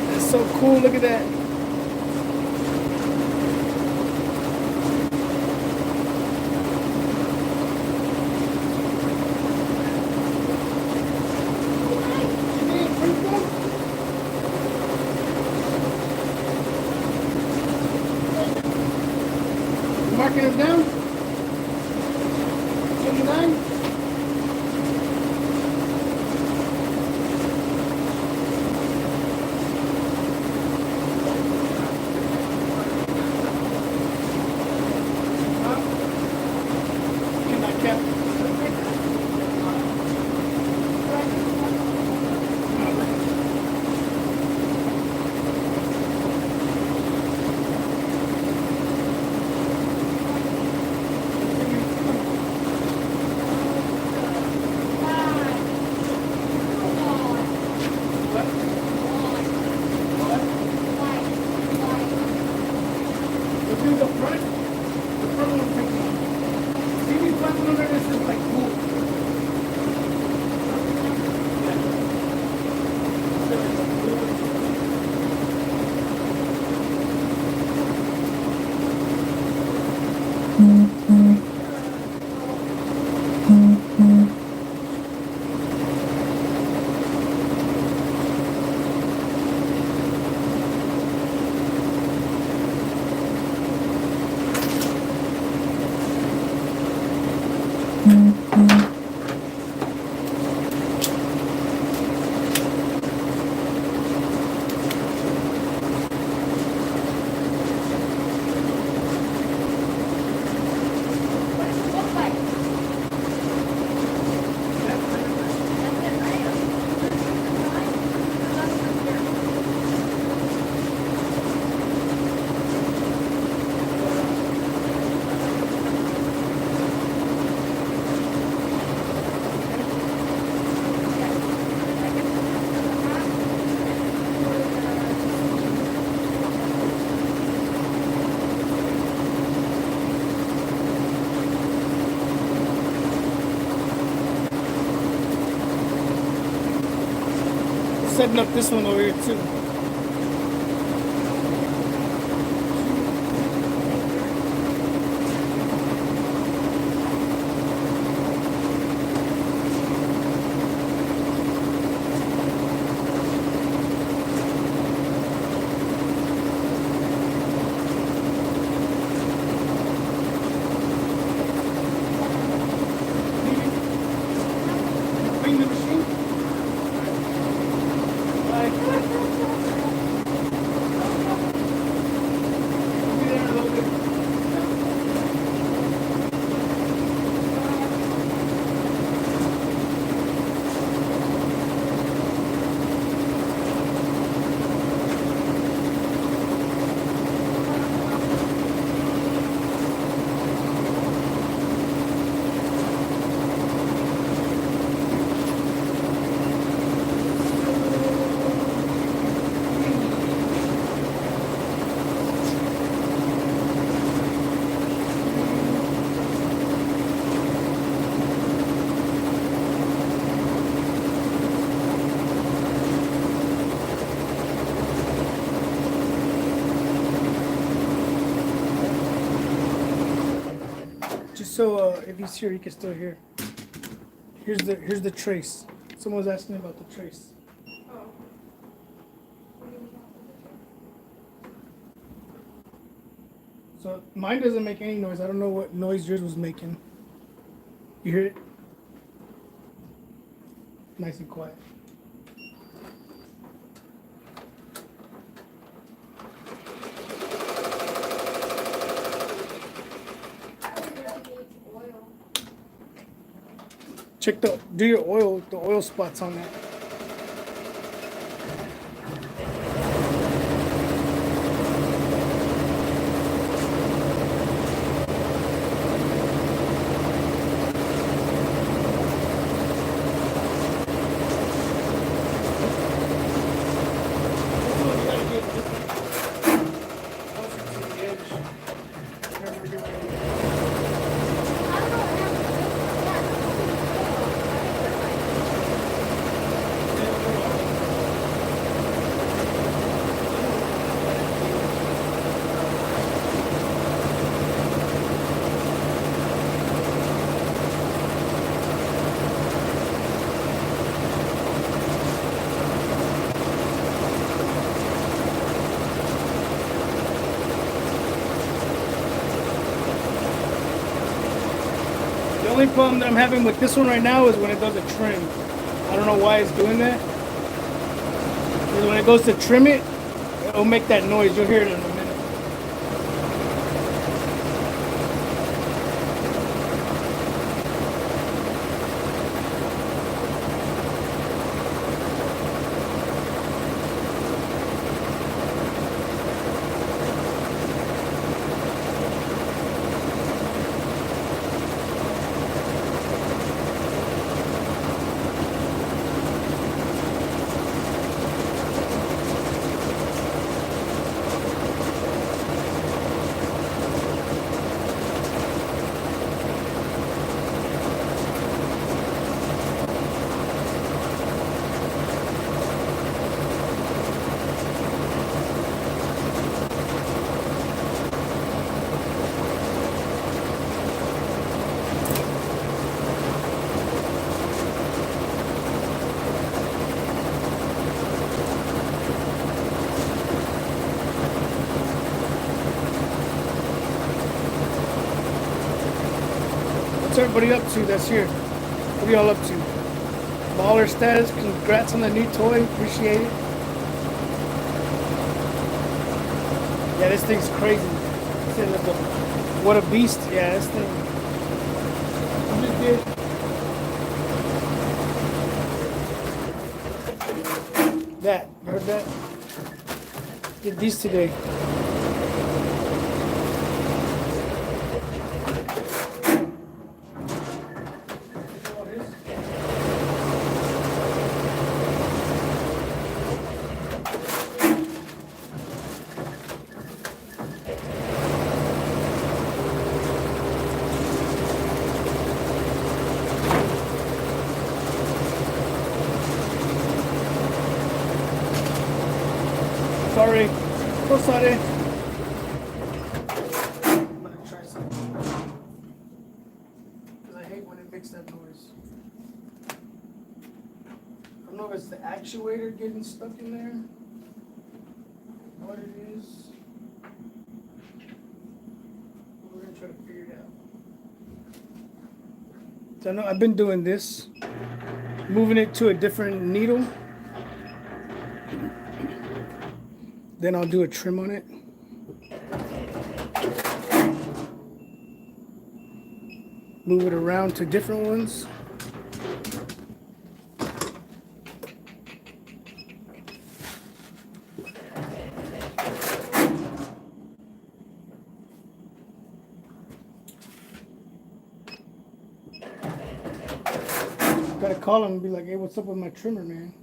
That's so cool, look at that. Marking us down. 29. Can I cap? setting up this one over here too. Clean the machine. Bye. I'll be there in a little bit. Just so if he's here, he can still hear. Here's the trace. Someone was asking about the trace. Oh. So mine doesn't make any noise. I don't know what noise yours was making. You hear it? Nice and quiet. Oil. Check do your oil, the oil spots on that. The only problem that I'm having with this one right now is when it does a trim. I don't know why it's doing that. Because when it goes to trim it, it'll make that noise. You'll hear it in a minute. What's everybody up to that's here? What are y'all up to? Baller status, congrats on the new toy, appreciate it. Yeah, this thing's crazy. What a beast. Yeah, this thing. You just did that. You heard that? Did these today. Sorry. So sorry. I'm gonna try something. Because I hate when it makes that noise. I don't know if it's the actuator getting stuck in there. What it is. We're gonna try to figure it out. So I know I've been doing this, moving it to a different needle. Then I'll do a trim on it. Move it around to different ones. Gotta call him and be like, hey, what's up with my trimmer, man?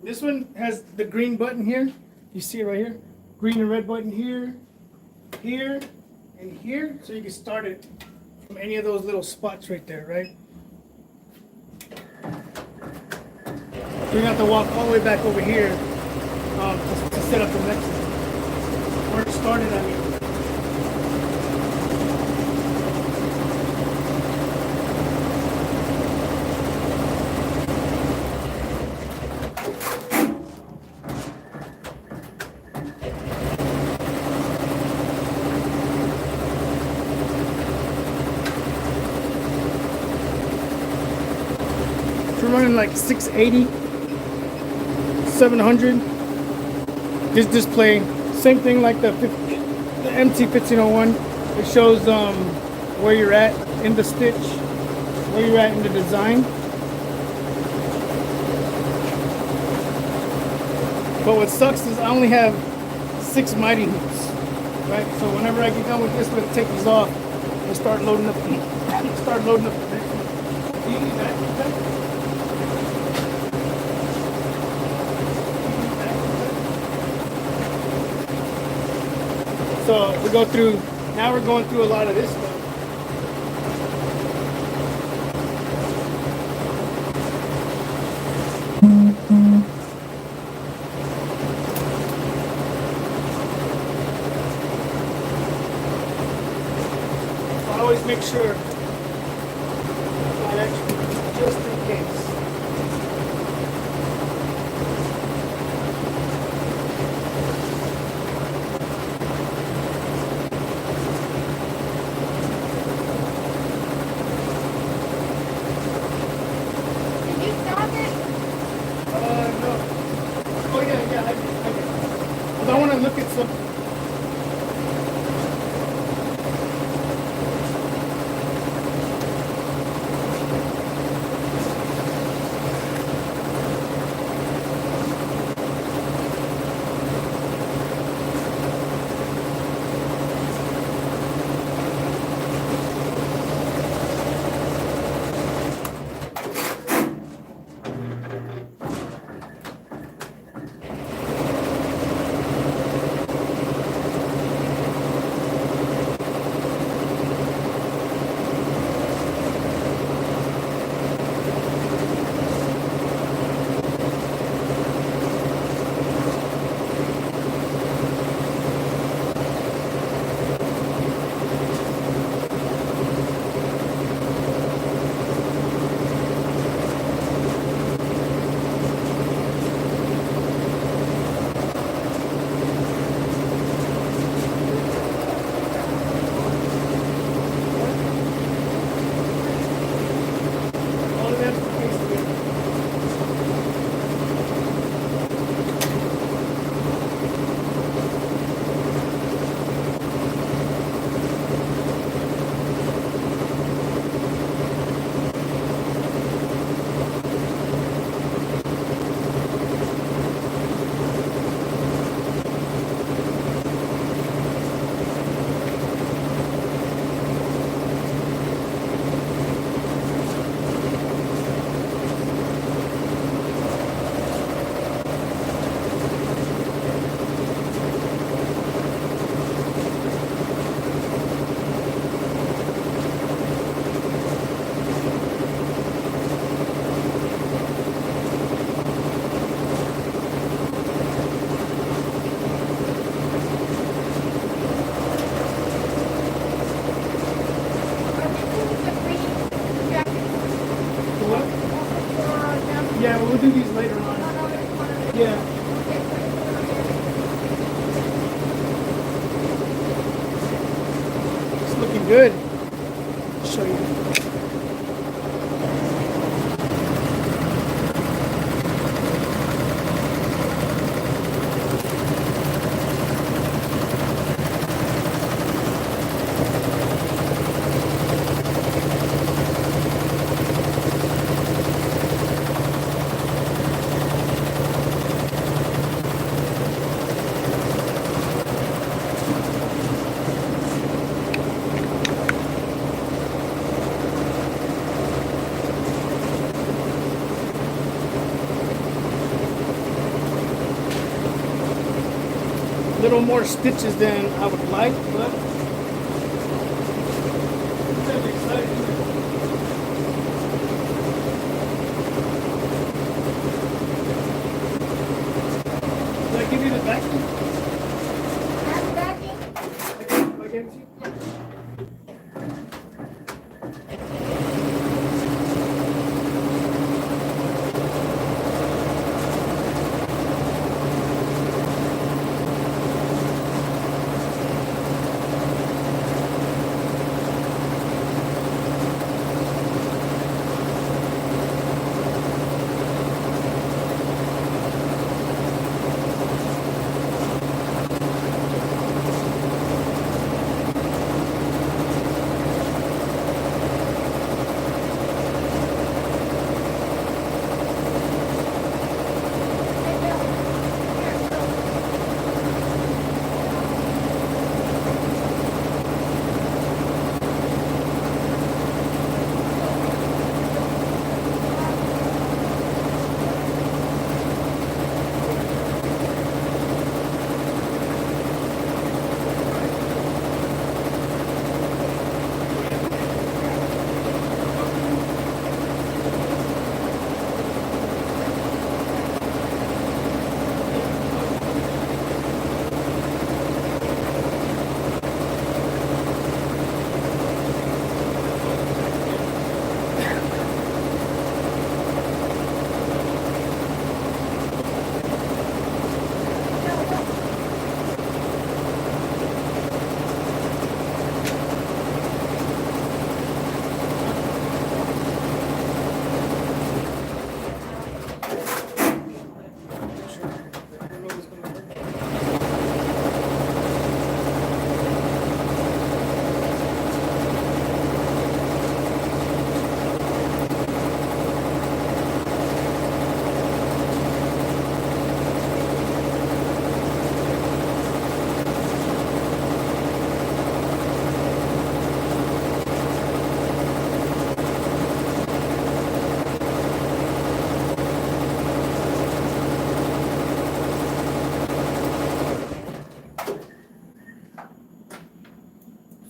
This one has the green button here. You see it right here? Green and red button here, here, and here. So you can start it from any of those little spots right there, right? You don't have to walk all the way back over here to set up the next one. Where it started, I mean. Running like 680, 700. This display, same thing like the MT-1501. It shows where you're at in the stitch, where you're at in the design. But what sucks is I only have 6 mighty hoops, right? So whenever I get done with this, I'm gonna take these off and start loading up. Start loading up the next one. Do you need that? So we go through, now we're going through a lot of this stuff. I always make sure I actually, just in case. do these later on. Yeah. It's looking good. I'll show you. Little more stitches than I would like, but it's kind of exciting. Did I give you the vacuum? Have backing? I gave it to you?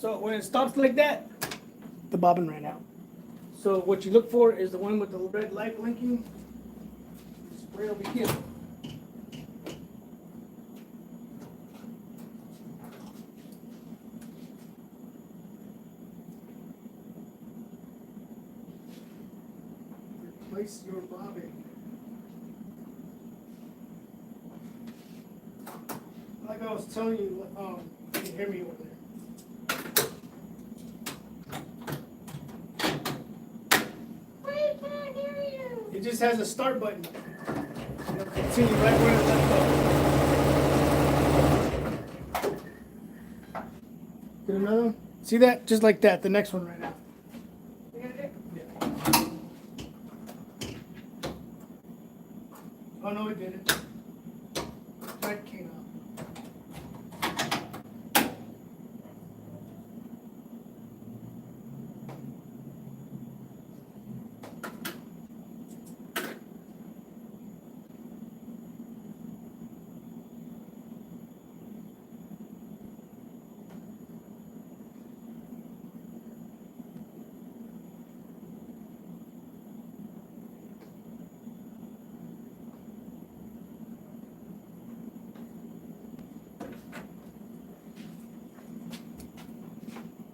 So when it stops like that, the bobbin ran out. So what you look for is the one with the red light blinking. It's right over here. Replace your bobbin. Like I was telling you, can you hear me over there? We can't hear you. It just has a start button. It'll continue right where it left off. Get another one? See that? Just like that. The next one right now. You got it? Yeah. Oh no, it didn't. That came out.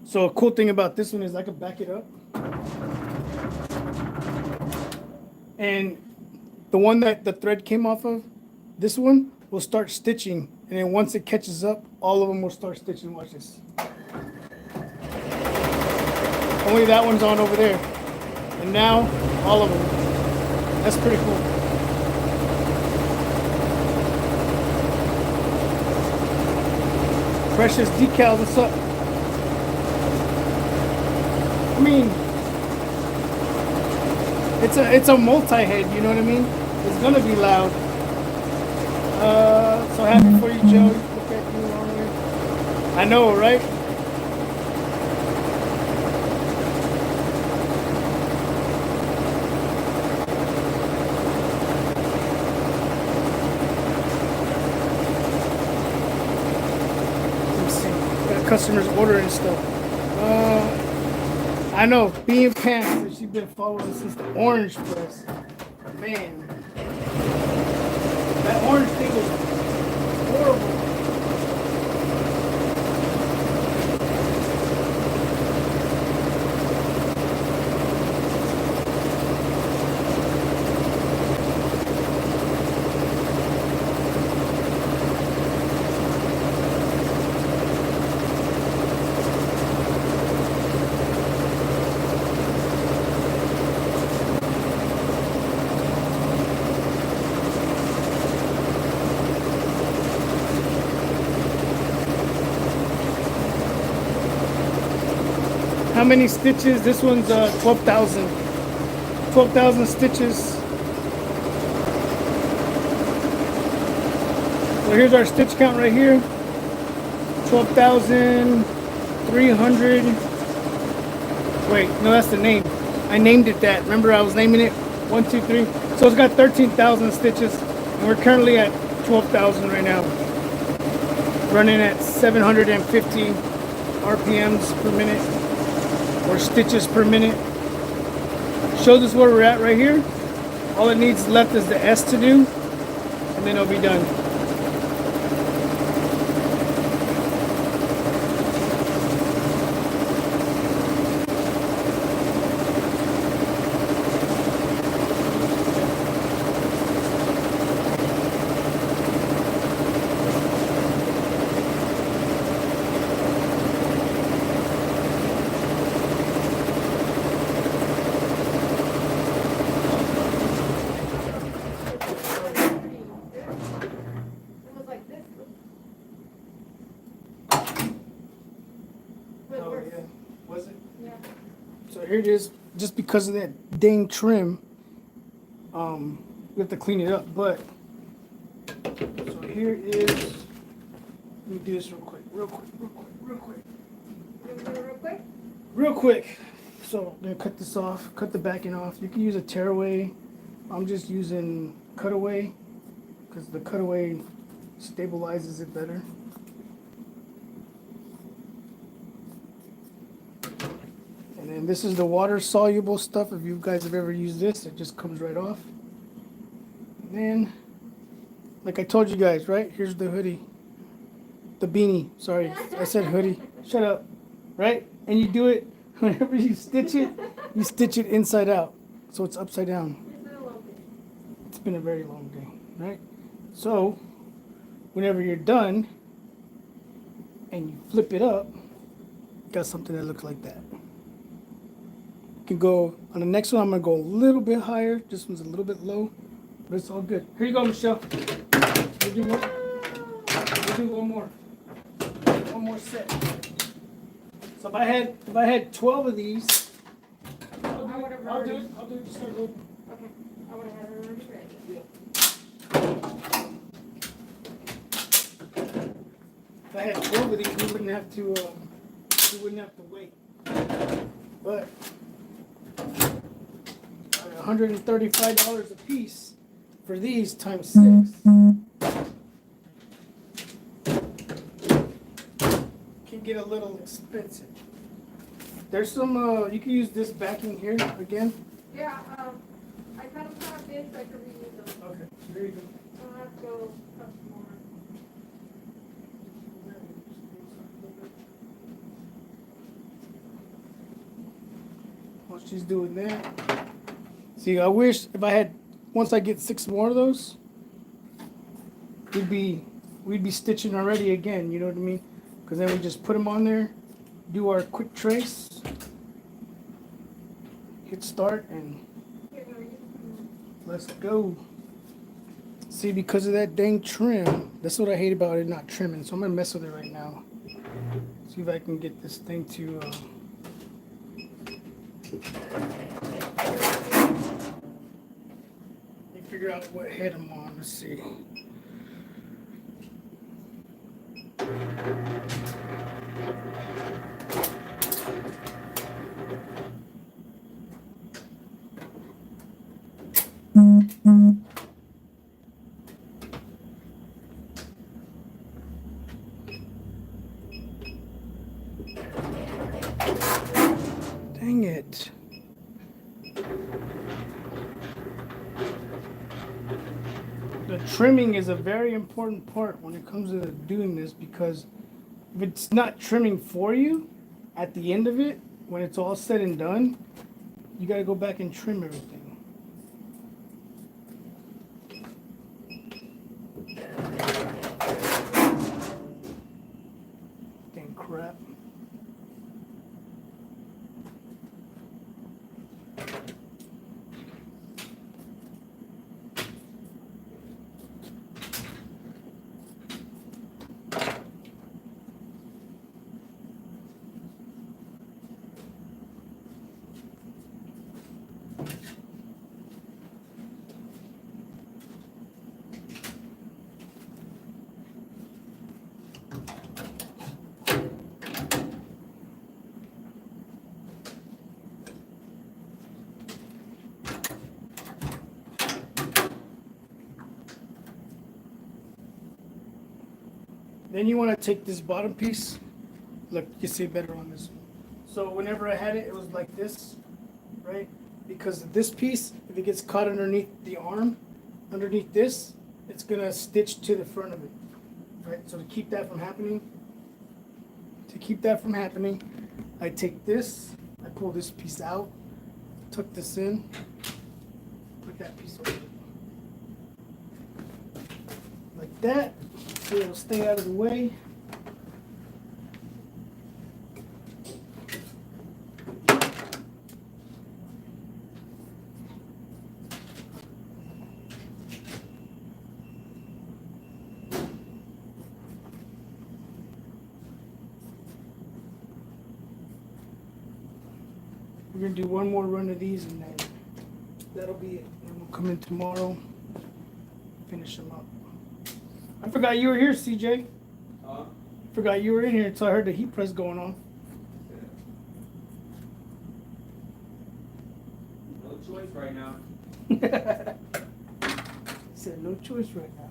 So a cool thing about this one is I can back it up. And the one that the thread came off of, this one will start stitching, and then once it catches up, all of them will start stitching. Watch this. Only that one's on over there, and now all of them. That's pretty cool. Precious decal, what's up? I mean, it's a multi-head, you know what I mean? It's gonna be loud. So happy for you, Joe. Look at you on there. I know, right? Let me see. Got customers ordering stuff. I know, being pants, she's been following since the orange press. Man, that orange thing was horrible. How many stitches? This one's 12,000. 12,000 stitches. So here's our stitch count right here. 12,300. Wait, no, that's the name. I named it that. Remember, I was naming it 1, 2, 3. So it's got 13,000 stitches, and we're currently at 12,000 right now. Running at 750 RPMs per minute. Or stitches per minute. Shows us where we're at right here. All it needs left is the S to do, and then it'll be done. It was like this. But Oh, worse. yeah. Was it? Yeah. So here it is. Just because of that dang trim, we have to clean it up. But so here is. Let me do this real quick. You want to do it real quick? Real quick. So I'm gonna cut this off. Cut the backing off. You can use a tearaway. I'm just using cutaway because the cutaway stabilizes it better. And then this is the water soluble stuff. If you guys have ever used this, it just comes right off. And then, like I told you guys, right? Here's the hoodie. The beanie. Sorry, I said hoodie. Shut up. Right? And you do it whenever you stitch it inside out. So it's upside down. It's been a little bit. It's been a very long day, right? So, whenever you're done and you flip it up, you got something that looks like that. You can go on the next one. I'm gonna go a little bit higher. This one's a little bit low, but it's all good. Here you go, Michelle. We'll do one. We'll do one more. One more set. So if I had 12 of these, I'll do it. Just start over. Okay. I would have had it already ready. If I had 12 of these, we wouldn't have to wait. But $135 a piece for these times 6. Can get a little expensive. There's some, you can use this backing here again. Yeah, I cut them kind of thin so I could reuse them. Okay, there you go. I'll have to go cut some more. While she's doing that. See, I wish if I had once I get 6 more of those, we'd be stitching already again. You know what I mean? Because then we just put them on there, do our quick trace, hit start, and let's go. See, because of that dang trim, that's what I hate about it not trimming. So I'm gonna mess with it right now. See if I can get this thing to. Figure out what head I'm on. Let's see. Dang it. The trimming is a very important part when it comes to doing this, because if it's not trimming for you at the end of it, when it's all said and done, you got to go back and trim everything. Dang crap. Then you want to take this bottom piece. Look, you can see it better on this one. So whenever I had it, it was like this, right? Because this piece, if it gets caught underneath the arm, underneath this, it's gonna stitch to the front of it, right? So to keep that from happening, I take this, I pull this piece out, tuck this in, put that piece over it. Like that, so it'll stay out of the way. We're gonna do one more run of these and then that'll be it. And we'll come in tomorrow, finish them up. I forgot you were here, CJ. Forgot you were in here until I heard the heat press going on. No choice right now. Said no choice right now.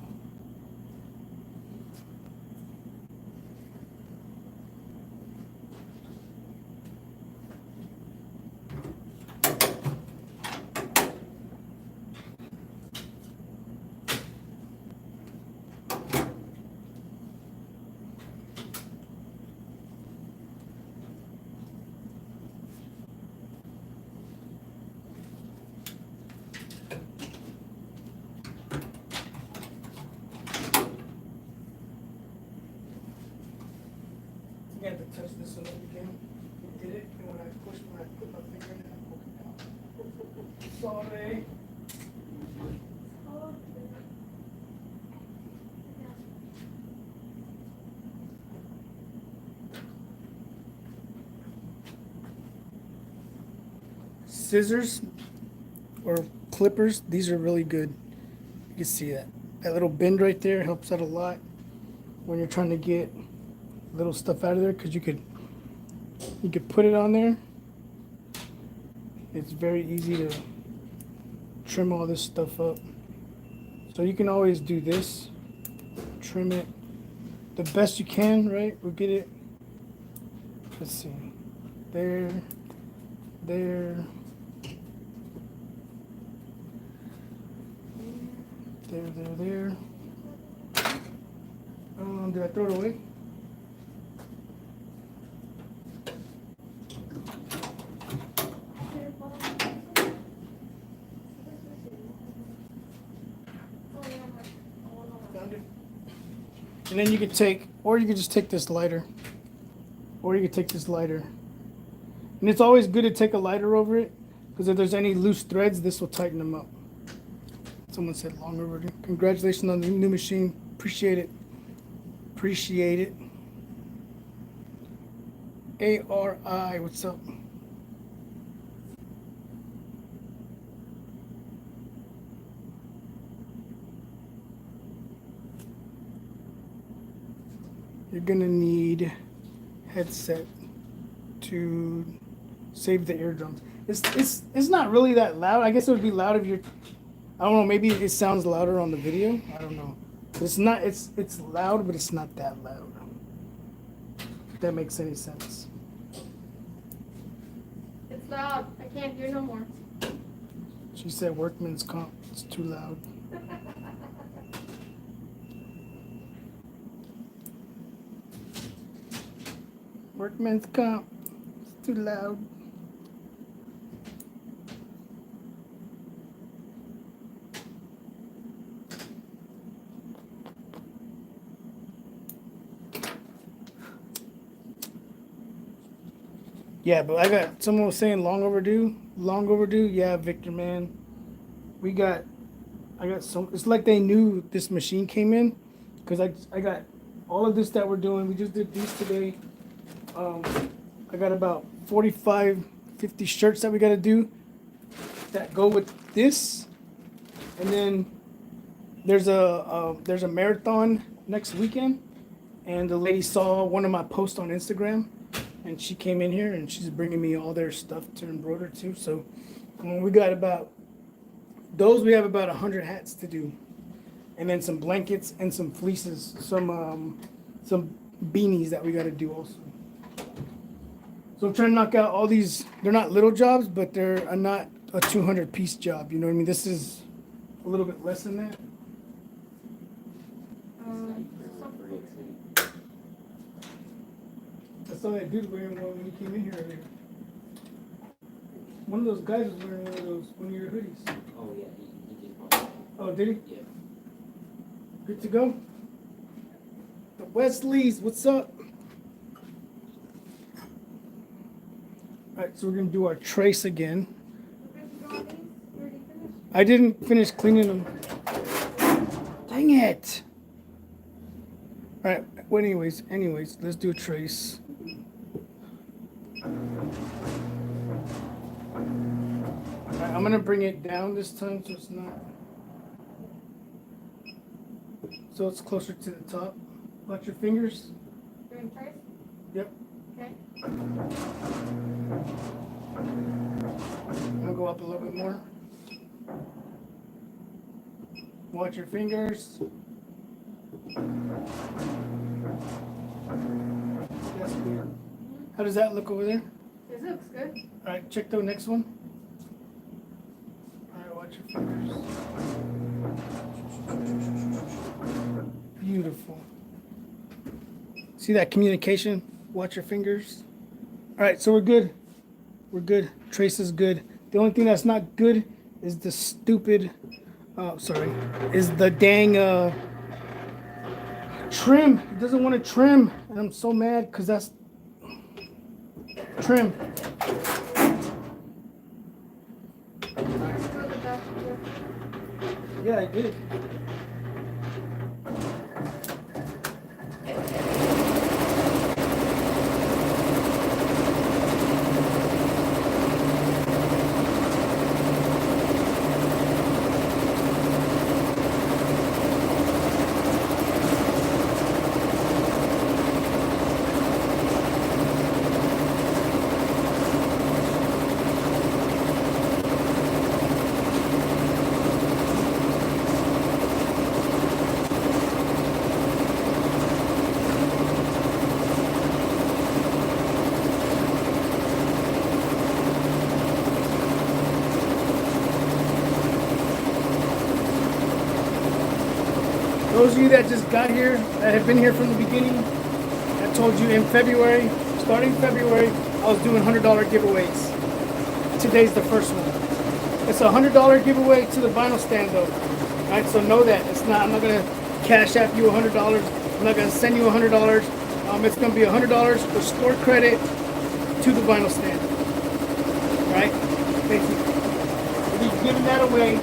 I had to touch this one up again. It did it, and when I put my finger in it, I broke it down. Sorry. Scissors or clippers, these are really good. You can see that. That little bend right there helps out a lot when you're trying to get little stuff out of there, because you could put it on there. It's very easy to trim all this stuff up. So you can always do this, trim it the best you can, right? We'll get it, let's see, there, there, there. Did I throw it away? And then you could take, or you could just take this lighter. Or you could take this lighter. And it's always good to take a lighter over it, because if there's any loose threads, this will tighten them up. Someone said long overdue. Congratulations on the new machine. Appreciate it. Appreciate it. ARI, what's up? You're gonna need headset to save the eardrums. It's not really that loud. I guess it would be loud if you're, I don't know, maybe it sounds louder on the video. I don't know. But it's not, it's loud, but it's not that loud. If that makes any sense. It's loud. I can't hear no more. She said workman's comp. It's too loud. Workman's comp. It's too loud. Yeah, but I got, someone was saying long overdue. Long overdue. Yeah, Victor, man. I got some, it's like they knew this machine came in, because I got all of this that we're doing. We just did these today. I got about 45, 50 shirts that we got to do that go with this. And then there's a marathon next weekend, and the lady saw one of my posts on Instagram, and she came in here and she's bringing me all their stuff to embroider too. So we got about those. We have about 100 hats to do, and then some blankets and some fleeces, some beanies that we got to do also. So I'm trying to knock out all these. They're not little jobs, but they're not a 200-piece job. You know what I mean? This is a little bit less than that. I saw that dude wearing one when he came in here earlier. One of those guys was wearing one of your hoodies. Oh, yeah, he did one. Oh, did he? Yeah. Good to go? The Wesleys, what's up? Alright, so we're going to do our trace again. I didn't finish cleaning them. Dang it! Alright, well, anyways, let's do a trace. Alright, I'm going to bring it down this time so it's not... So it's closer to the top. Watch your fingers. Doing trace? Yep. Okay. I'm gonna go up a little bit more. Watch your fingers. That's good. How does that look over there? This looks good. Alright, check the next one. Alright, watch your fingers. Beautiful. See that communication? Watch your fingers. Alright, so we're good. We're good. Trace is good. The only thing that's not good is the stupid, is the dang trim. It doesn't want to trim. And I'm so mad because that's trim. Yeah, I did. Those of you that just got here, that have been here from the beginning, I told you in February, starting February, I was doing $100 giveaways. Today's the first one. It's a $100 giveaway to the vinyl stand though. Alright, so know that. It's not, I'm not gonna cash app you $100 I'm not gonna send you $100. It's gonna be $100 for store credit to the vinyl stand. Right? Basically, we'll be giving that away.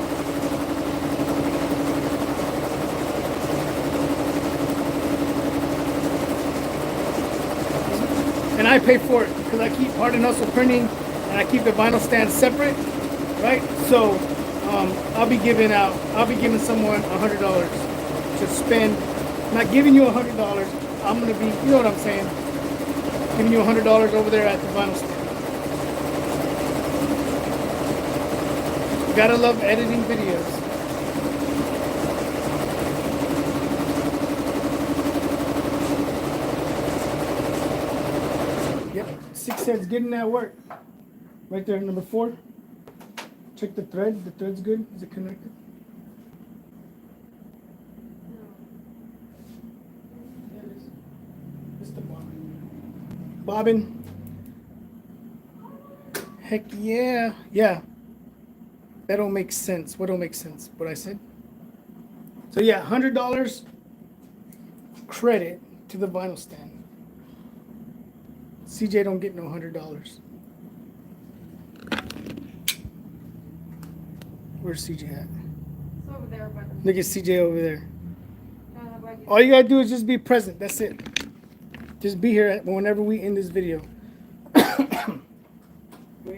And I pay for it because I keep Hard and Hustle Printing and I keep the vinyl stand separate, right? So I'll be giving someone $100 to spend. I'm not giving you $100. I'm gonna be, you know what I'm saying? Giving you $100 over there at the vinyl stand. You gotta love editing videos. Yep, 6 cents getting that work. Right there, number 4. Check the thread. The thread's good. Is it connected? Yeah, it is. It's the bobbin. Bobbin. Heck yeah. Yeah. That don't make sense. What don't make sense? What I said? So yeah, $100 credit to the vinyl stand. CJ don't get no $100. Where's CJ at? It's over there, but Look at CJ over there. like All you gotta do is just be present. That's it. Just be here whenever we end this video.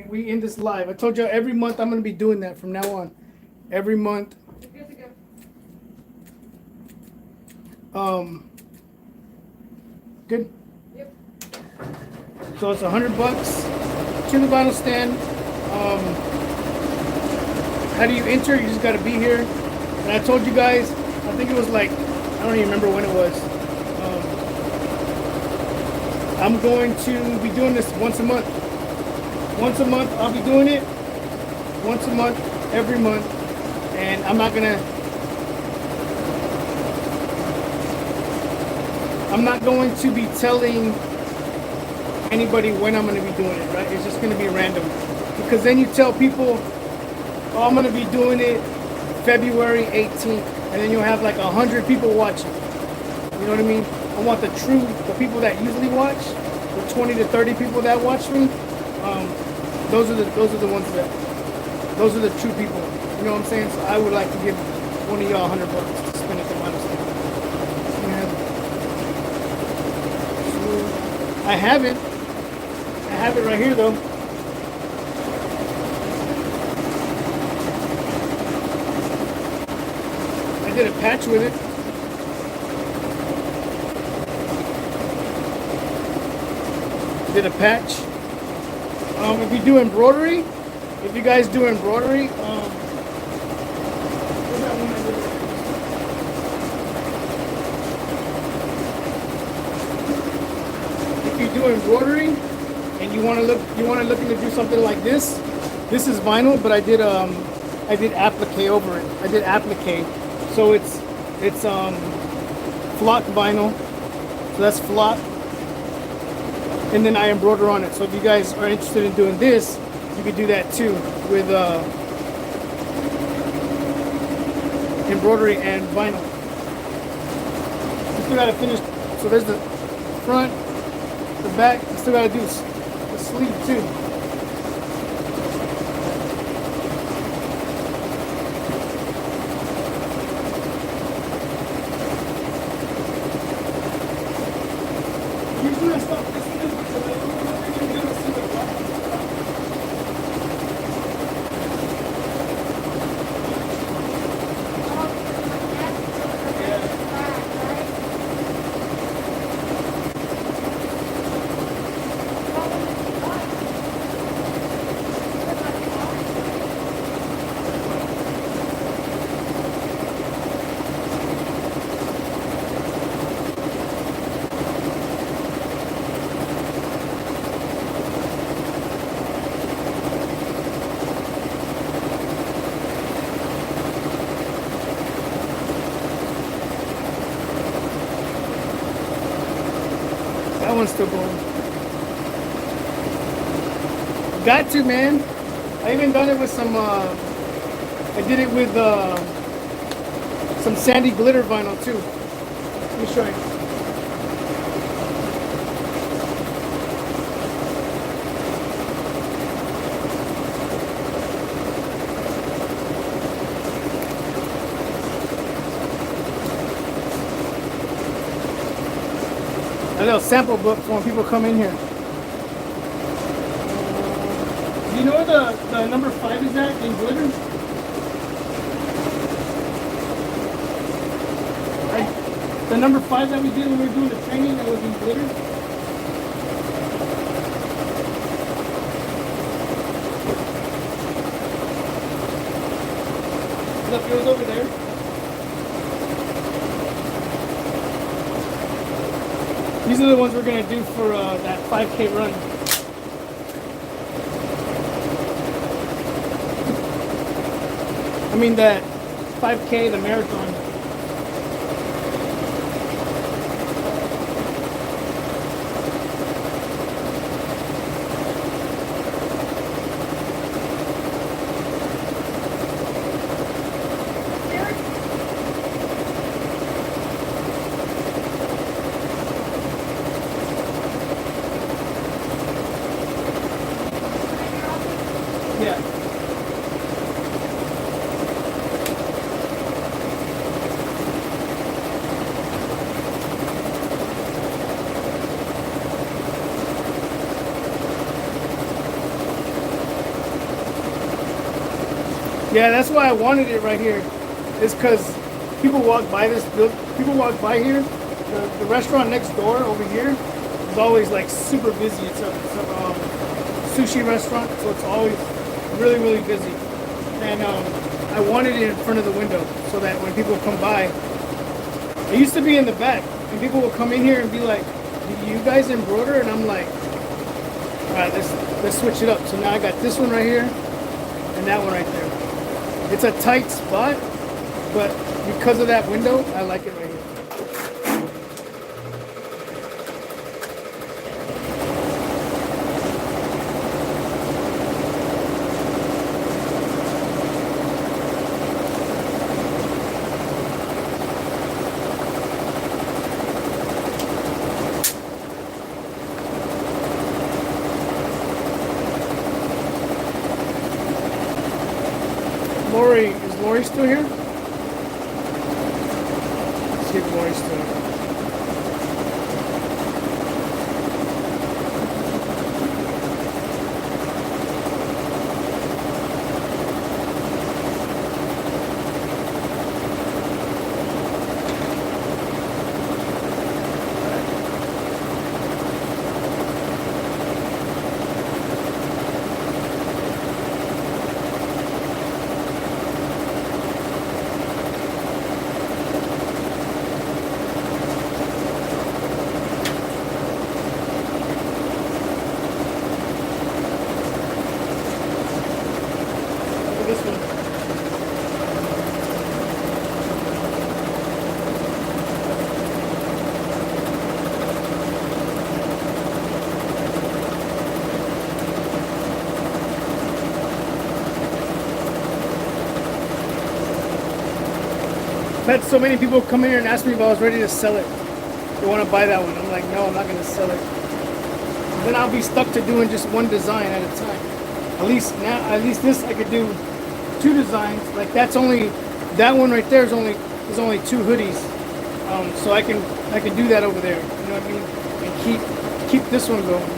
we end this live. I told you every month I'm gonna be doing that from now on. Every month. you're good to go. Good. Yep. So it's $100 to the vinyl stand. How do you enter? You just got to be here. And I told you guys, I think it was like, I don't even remember when it was. I'm going to be doing this once a month. Once a month, I'll be doing it. Once a month, every month. And I'm not going to be telling anybody when I'm going to be doing it, right? It's just going to be random. Because then you tell people, oh, I'm going to be doing it February 18th, and then you'll have like 100 people watching. You know what I mean? I want the people that usually watch, the 20 to 30 people that watch me. Those are the true people. You know what I'm saying? So I would like to give one of y'all $100 to spend at the vinyl stand. I have it. I have it right here though. I did a patch with it. Did a patch. If you do embroidery, if you guys do embroidery, where's that one I did? If you do embroidery and you want to look to do something like this. This is vinyl, but I did applique over it. I did applique, so it's flock vinyl. So that's flock. And then I embroider on it. So if you guys are interested in doing this, you could do that too with embroidery and vinyl. You still gotta finish. So there's the front, the back. You still gotta do the sleeve too. Usually I stop listening because I don't really get to see the black. That one's still going. Got to, man. I even done it with some, I did it with some sandy glitter vinyl too. Let me show you. little sample book for when people come in here. Do you know where the number 5 is at in glitter? The number 5 that we did when we were doing the training that was in glitter? Look, it was over there. These are the ones we're going to do for that 5K run. I mean that 5K, the marathon. Yeah. Yeah, that's why I wanted it right here. Is because people walk by this building. People walk by here. The restaurant next door over here is always like super busy. It's a sushi restaurant, so it's always really, really busy. And I wanted it in front of the window so that when people come by, it used to be in the back, and people will come in here and be like, "Do you guys embroider?" And I'm like, "All right, let's switch it up." So now I got this one right here and that one right there. It's a tight spot, but because of that window, I like it right here. Lori, is Lori still here? Let's see if Lori's still here. This one. I've had so many people come in here and ask me if I was ready to sell it. They want to buy that one. I'm like, no, I'm not going to sell it. Then I'll be stuck to doing just one design at a time. At least this I could do 2 designs. Like that one right there is only 2 hoodies. So I can do that over there. You know what I mean? And keep this one going.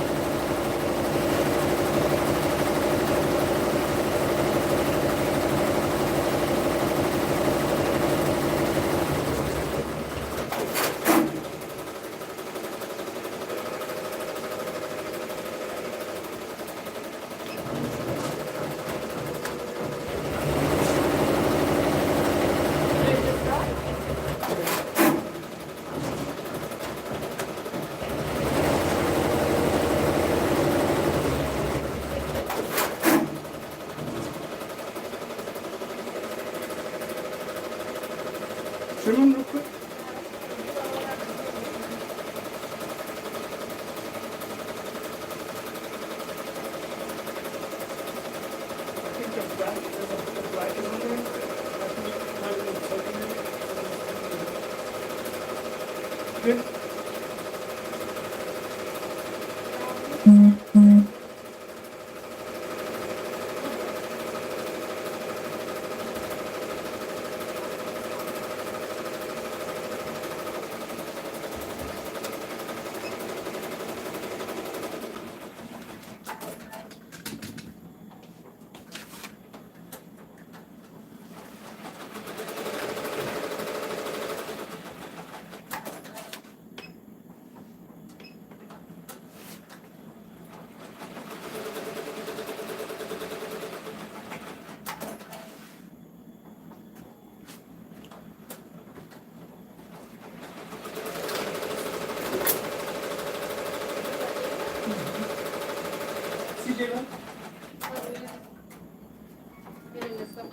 Trim them real quick. I think the black is on there. Good. CJ left? Getting this stuff.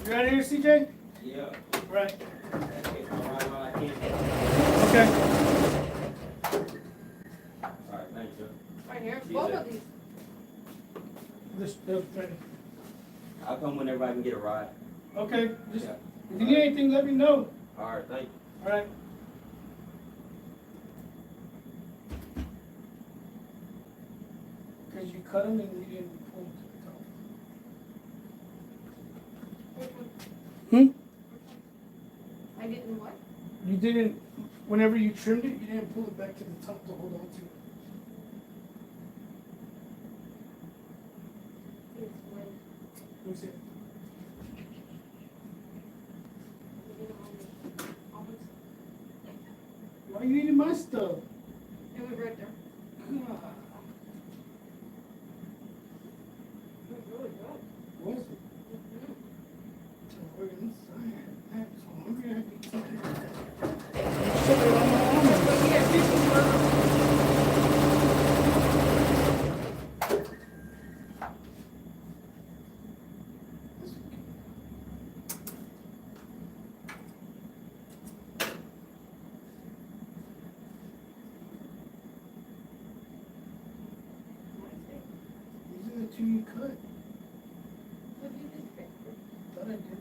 You out of here, CJ? Yeah. Right. Okay, all right, while I can. Okay. All right, thank you. Right here, See both that? of these. Right. I'll come whenever I can get a ride. Okay. Just, Yeah. if you need anything, let me know. All right, thank you. All right. Because you cut them and you didn't pull them to the top. Hmm? I didn't what? You didn't, whenever you trimmed it, you didn't pull it back to the top to hold on to it. It's when Let me see. Why are you eating my stuff? it was right there. God. It was really good. Was it? Mhm. So we're inside. I'm so hungry. I can eat something. Shut it on my arm. But yeah, this is burger. These are the two you cut. What did you just say? Thought I did.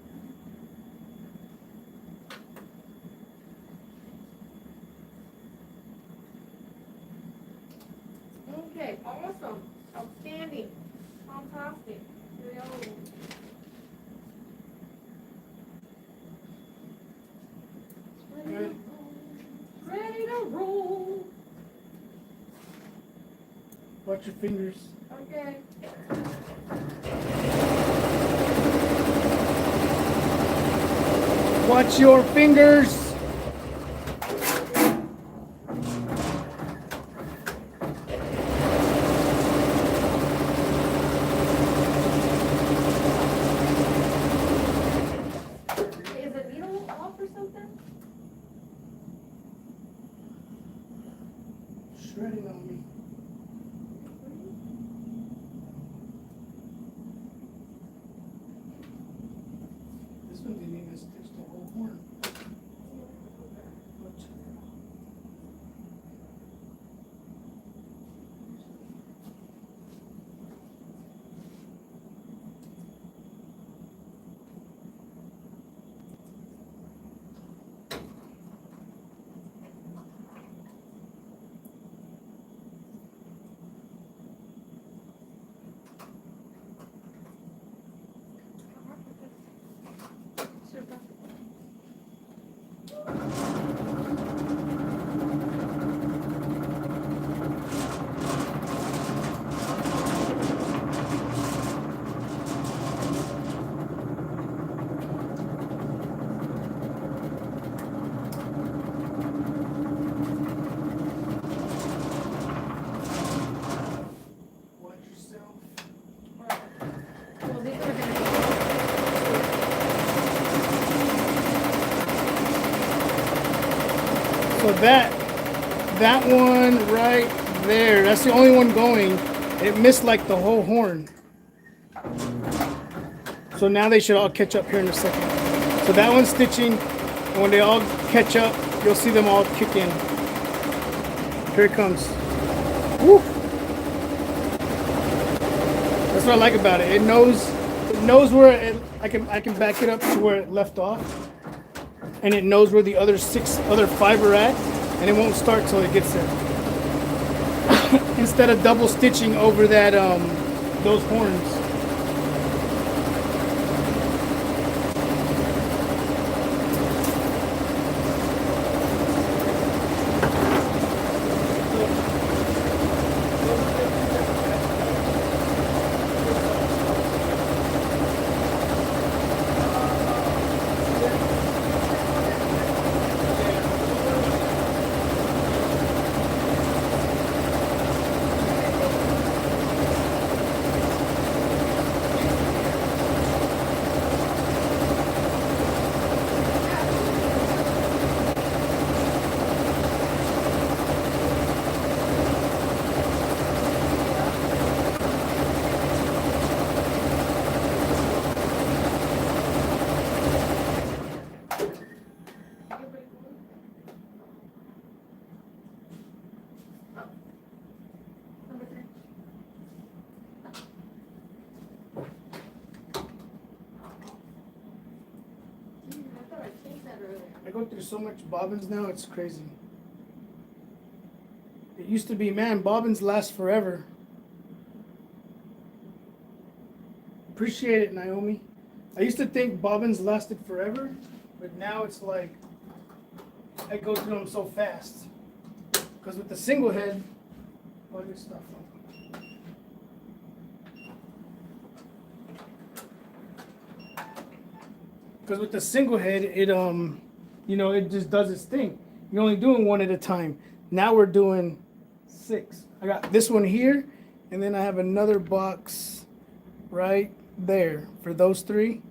Okay, awesome, outstanding, fantastic. Here we go. Good. Ready to roll. Watch your fingers. Okay. Watch your fingers. Is the needle off or something? Shredding on me. This one didn't even stitch the whole horn. Watch. Super. Watch yourself. Well, these are gonna So that one right there, that's the only one going. It missed like the whole horn. So now they should all catch up here in a second. So that one's stitching, and when they all catch up, you'll see them all kick in. Here it comes. Woo! That's what I like about it. It knows where I can back it up to where it left off. And it knows where the other five are at, and it won't start till it gets there. Instead of double stitching over that those horns. I go through so much bobbins now, it's crazy. It used to be, man, bobbins last forever. Appreciate it, Naomi. I used to think bobbins lasted forever, but now it's like I go through them so fast. Because with the single head, all this stuff. Because with the single head, it it just does its thing. You're only doing one at a time. Now we're doing 6. I got this one here, and then I have another box right there for those 3.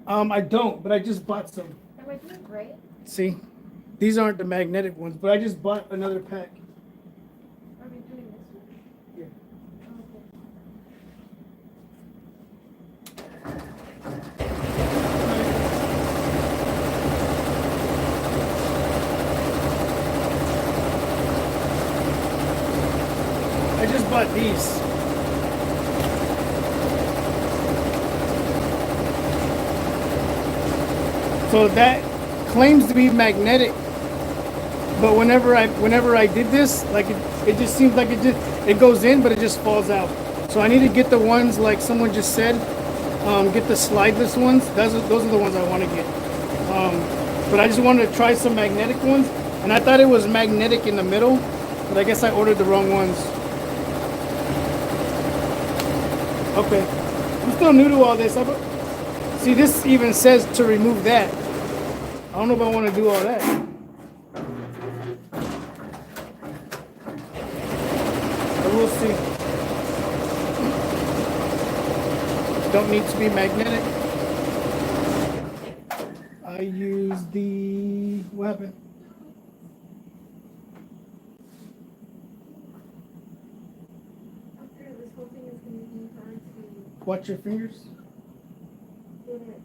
I don't, but I just bought some. Am I doing great? See, these aren't the magnetic ones, but I just bought another pack. Are we doing this one? Yeah. I just bought these. So that claims to be magnetic, but whenever I did this, like it just seems like it goes in, but it just falls out. So I need to get the ones like someone just said, get the slideless ones. Those are the ones I want to get. But I just wanted to try some magnetic ones, and I thought it was magnetic in the middle, but I guess I ordered the wrong ones. Okay, I'm still new to all this. See, this even says to remove that. I don't know if I want to do all that. But we'll see. Don't need to be magnetic. I use the, what happened? After this whole thing is going to be hard to Watch your fingers. get it.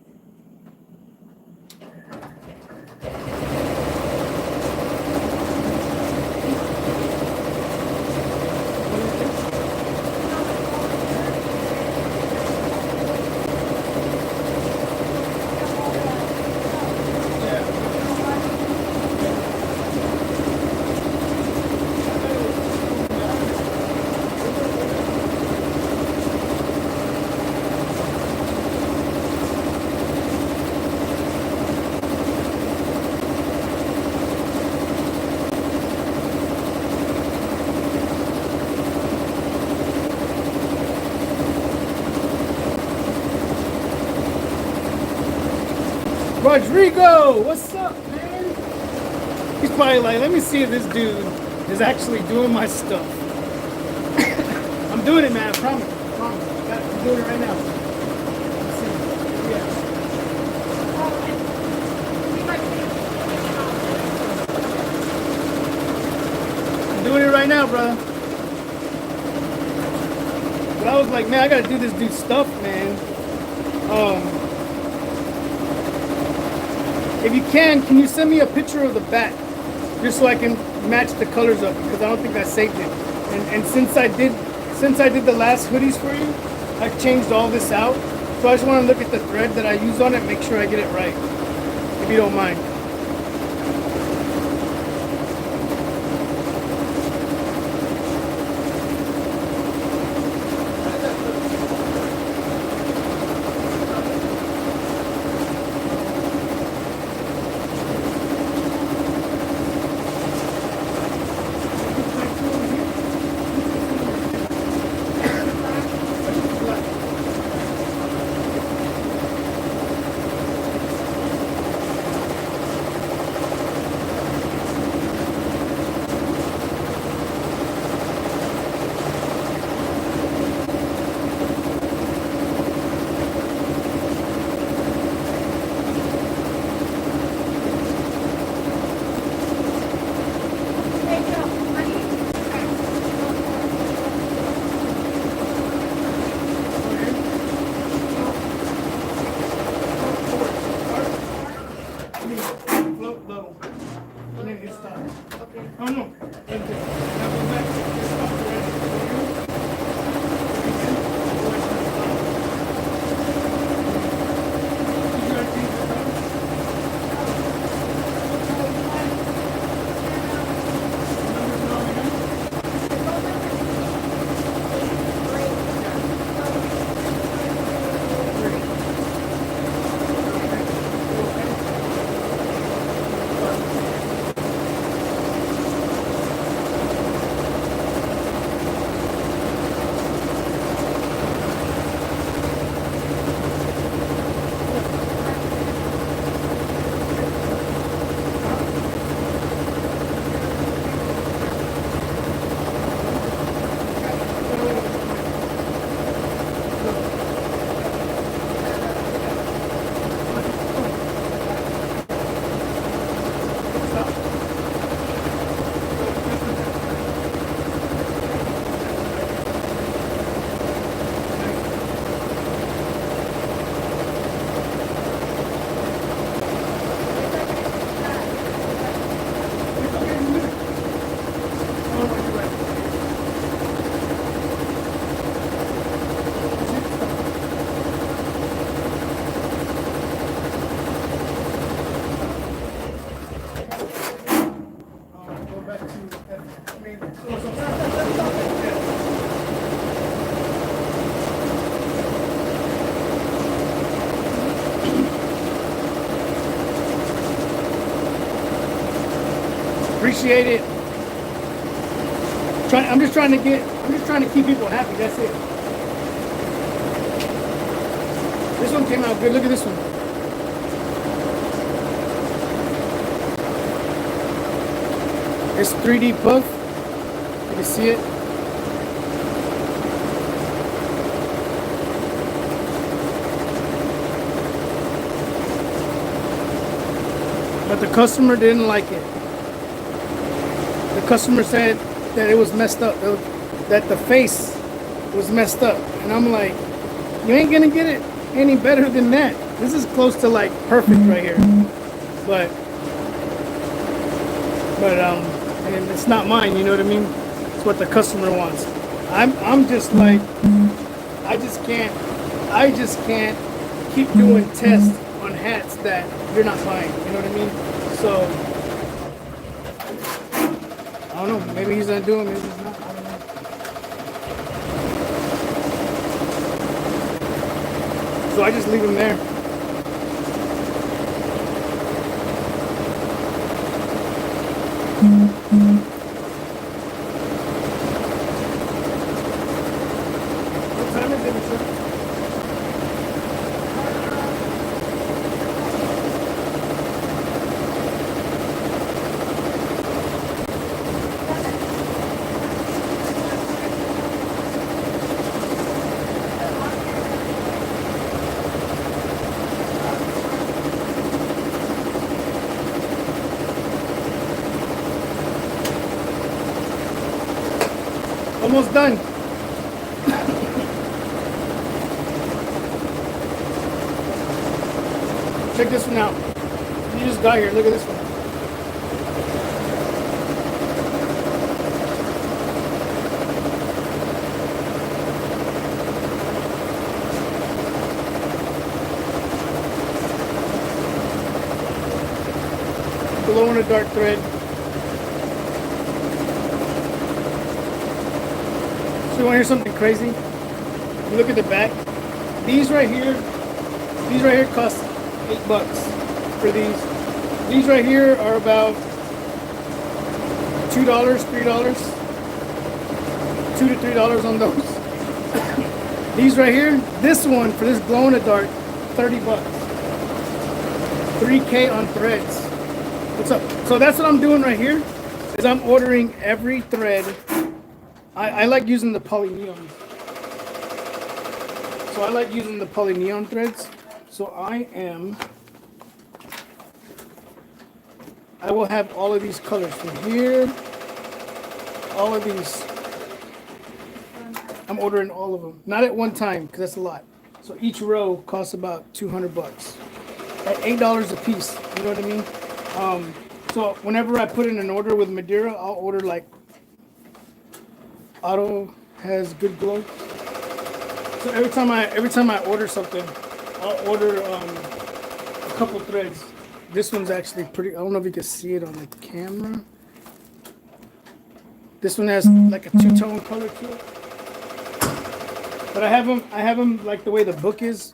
Rodrigo, what's up, man? He's probably like, let me see if this dude is actually doing my stuff. I'm doing it, man. I promise. I promise. I'm doing it right now. Let's see. Yeah. I'm doing it right now, brother. But I was like, man, I gotta do this dude's stuff, man. If you can you send me a picture of the bat, just so I can match the colors up, because I don't think I saved it. And since I did the last hoodies for you, I've changed all this out. So I just want to look at the thread that I use on it, make sure I get it right, if you don't mind. Appreciate it. I'm just trying to keep people happy. That's it. This one came out good. Look at this one. It's 3D puff. You can see it. But the customer didn't like it. The customer said that it was messed up, that the face was messed up. And I'm like, you ain't gonna get it any better than that. This is close to like perfect right here. But and it's not mine, you know what I mean? It's what the customer wants. I'm just like, I just can't keep doing tests on hats that you're not buying, you know what I mean? So I don't know, maybe he's gonna do it, maybe he's not, I don't know. So I just leave him there. What time is it, Michelle? Almost done. Check this one out. You just got here. Look at this one. Glow in the dark thread. You want to hear something crazy? You look at the back. These right here cost $8 for these. These right here are about $2, $3, $2 to $3 on those. These right here, this one for this glow in the dark, $30. $3K on threads. What's up? So that's what I'm doing right here. Is I'm ordering every thread. I like using the poly neons. So I like using the poly neon threads. So I will have all of these colors from here. All of these. I'm ordering all of them. Not at one time, because that's a lot. So each row costs about $200 at $8 a piece. You know what I mean? So whenever I put in an order with Madeira, I'll order like Auto has good glow. So every time I order something, I'll order a couple threads. This one's actually pretty. I don't know if you can see it on the camera. This one has like a two-tone color to it. But I have them like the way the book is,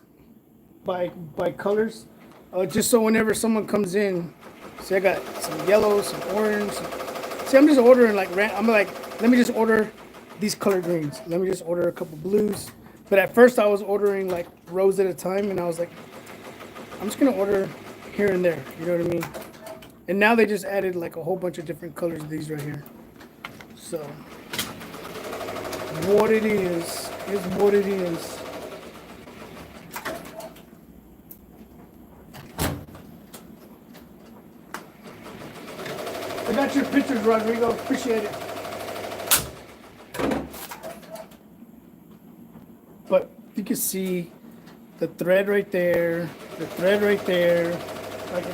by colors, just so whenever someone comes in, see I got some yellow, some orange. See, I'm just ordering like I'm like, let me just order these color greens. Let me just order a couple blues. But at first I was ordering like rows at a time, and I was like, I'm just gonna order here and there. You know what I mean? And now they just added like a whole bunch of different colors of these right here. So what it is what it is. I got your pictures, Rodrigo. Appreciate it. But you can see the thread right there, the thread right there. Like,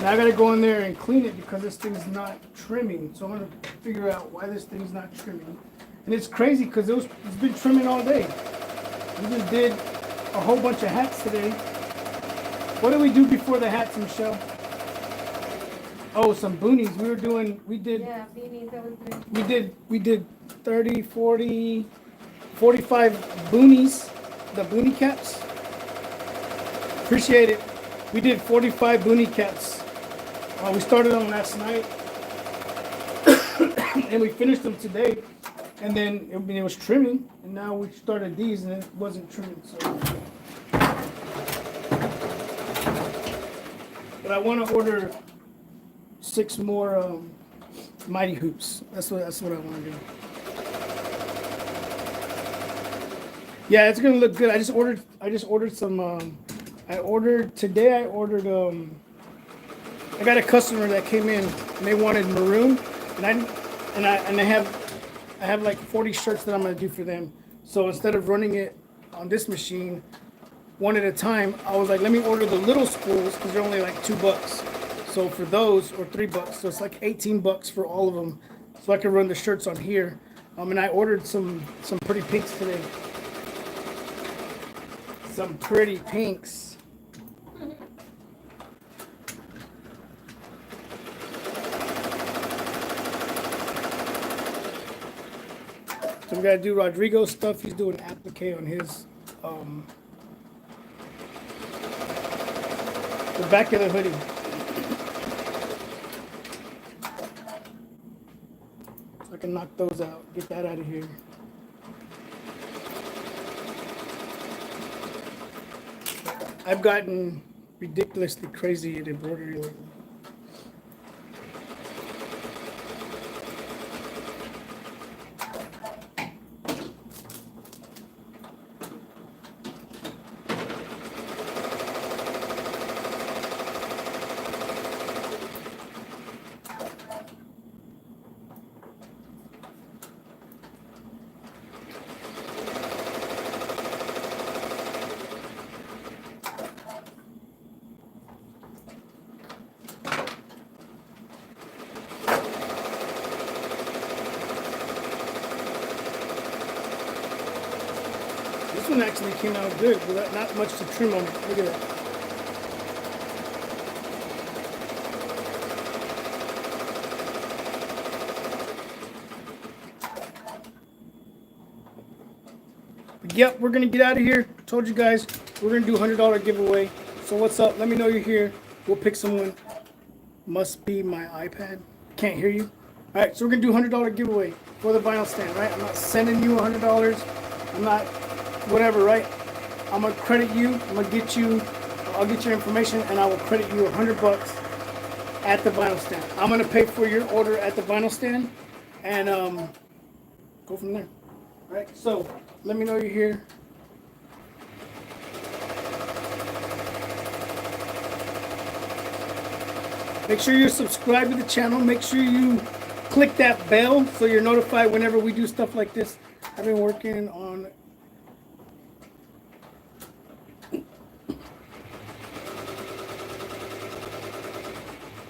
now I gotta go in there and clean it because this thing's not trimming. So I'm gonna figure out why this thing's not trimming. And it's crazy because it's been trimming all day. We just did a whole bunch of hats today. What did we do before the hats, Michelle? Oh, some boonies. We did. Yeah, beanies, that was good. We did 30, 40, 45 boonies, the boonie caps. Appreciate it. We did 45 boonie caps. We started them last night. and we finished them today. And then it was trimming, and now we started these, and it wasn't trimming. So, but I want to order 6 more mighty hoops. That's what I want to do. Yeah, it's gonna look good. I just ordered some. I ordered today. I got a customer that came in and they wanted maroon, and I have like 40 shirts that I'm gonna do for them. So instead of running it on this machine one at a time, I was like, let me order the little spools because they're only like $2. So for those, or $3, so it's like $18 for all of them. So I can run the shirts on here. And I ordered some pretty pinks today. Some pretty pinks. So we gotta do Rodrigo's stuff. He's doing applique on his the back of the hoodie. So I can knock those out. Get that out of here. I've gotten ridiculously crazy at embroidery lately. This one actually came out good, but not much to trim on it. Look at that. But yep, we're gonna get out of here. Told you guys, we're gonna do a $100 giveaway. So what's up? Let me know you're here. We'll pick someone. Must be my iPad. Can't hear you. All right, so we're gonna do a $100 giveaway for the vinyl stand, right? I'm not sending you $100. I'm not whatever, right? I'm gonna credit you. I'll get your information, and I will credit you $100 at the vinyl stand. I'm gonna pay for your order at the vinyl stand, and go from there. All right. So let me know you're here. Make sure you're subscribed to the channel. Make sure you click that bell so you're notified whenever we do stuff like this. I've been working on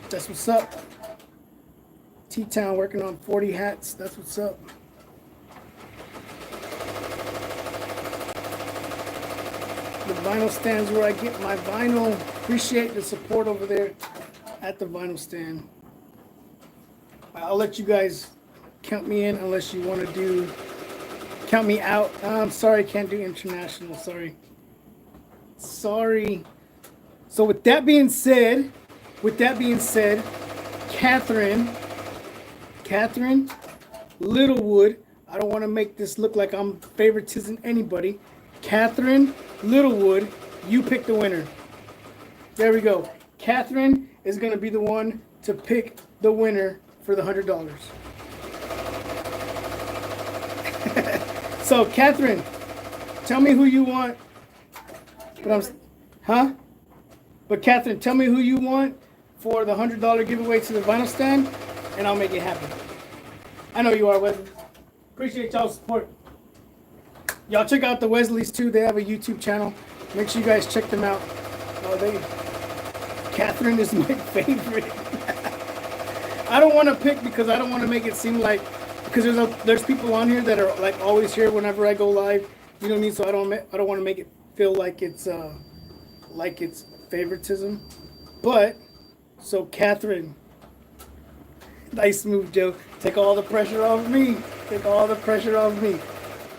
that's what's up. T-Town working on 40 hats. That's what's up. The vinyl stands where I get my vinyl. Appreciate the support over there at the vinyl stand. I'll let you guys count me in unless you want to do count me out. I'm sorry, I can't do international. Sorry. So with that being said, Catherine Littlewood, I don't want to make this look like I'm favoritism anybody. Catherine Littlewood, you pick the winner. There we go. Catherine is going to be the one to pick the winner for the $100. So, Catherine, tell me who you want. But Catherine, tell me who you want for the $100 giveaway to the vinyl stand, and I'll make it happen. I know you are, Wesley. Appreciate y'all's support. Y'all check out the Wesleys too. They have a YouTube channel. Make sure you guys check them out. Catherine is my favorite. I don't want to pick because I don't want to make it seem like, because there's people on here that are like always here whenever I go live. You know what I mean? So I don't want to make it feel like it's favoritism. But so Catherine, nice move, Joe. Take all the pressure off me.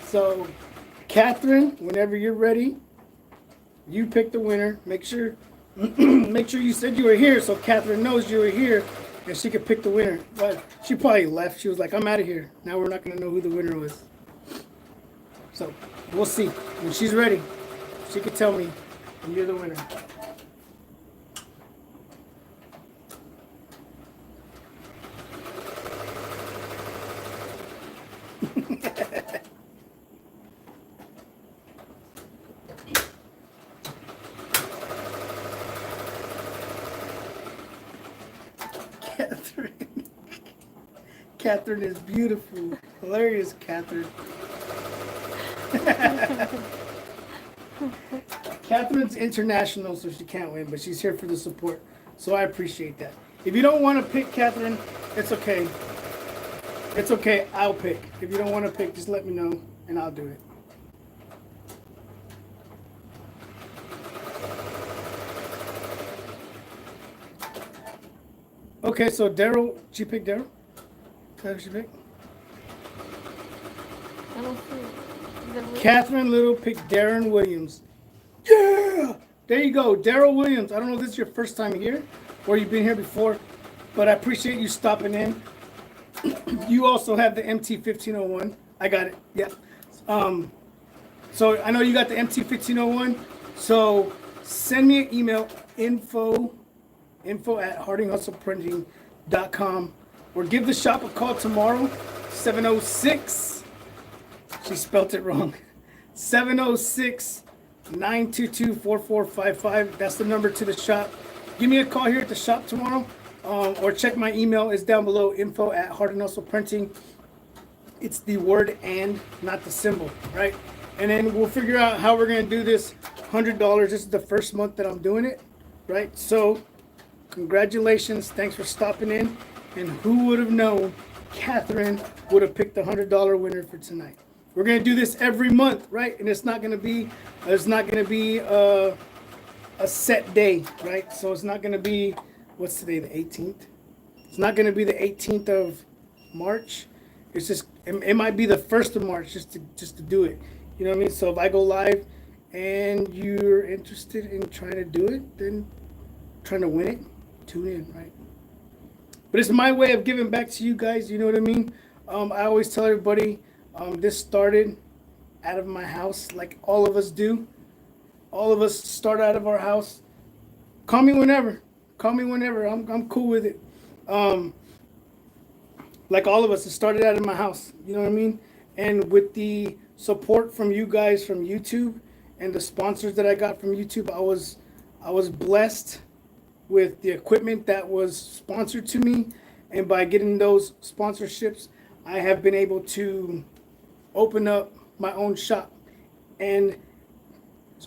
So Catherine, whenever you're ready, you pick the winner. Make sure you said you were here so Catherine knows you were here. and she could pick the winner. But she probably left. She was like, I'm out of here. Now we're not going to know who the winner was. So we'll see. When she's ready, she could tell me, and you're the winner. Catherine. Catherine is beautiful. Hilarious, Catherine. Catherine's international, so she can't win, but she's here for the support. So I appreciate that. If you don't want to pick Catherine, it's okay. It's okay. I'll pick. If you don't want to pick, just let me know, and I'll do it. Okay, so Daryl, did you pick Daryl? Is that what you picked? I don't see it. Is that what- Catherine Little picked Darren Williams. Yeah! There you go, Daryl Williams. I don't know if this is your first time here or you've been here before, but I appreciate you stopping in. You also have the MT-1501. I got it. Yeah. So I know you got the MT-1501. So send me an email, info@hardinghustleprinting.com, or give the shop a call tomorrow, 706. She spelt it wrong. 706-922-4455. That's the number to the shop. Give me a call here at the shop tomorrow, or check my email. It's down below, info@hardinghustleprinting. It's the word and, not the symbol, right? And then we'll figure out how we're going to do this $100. This is the first month that I'm doing it, right? So congratulations. Thanks for stopping in. And who would have known Catherine would have picked the $100 winner for tonight? We're going to do this every month, right? And it's not going to be a set day, right? So it's not going to be, what's today, the 18th? It's not going to be the 18th of March. It's just, it might be the 1st of March just to do it. You know what I mean? So if I go live and you're interested in trying to do it, then trying to win it, tune in, right? But it's my way of giving back to you guys. You know what I mean? I always tell everybody, this started out of my house, like all of us do. All of us start out of our house. Call me whenever. Call me whenever. I'm cool with it. Like all of us, it started out of my house. You know what I mean? And with the support from you guys from YouTube and the sponsors that I got from YouTube, I was blessed with the equipment that was sponsored to me. And by getting those sponsorships, I have been able to open up my own shop. And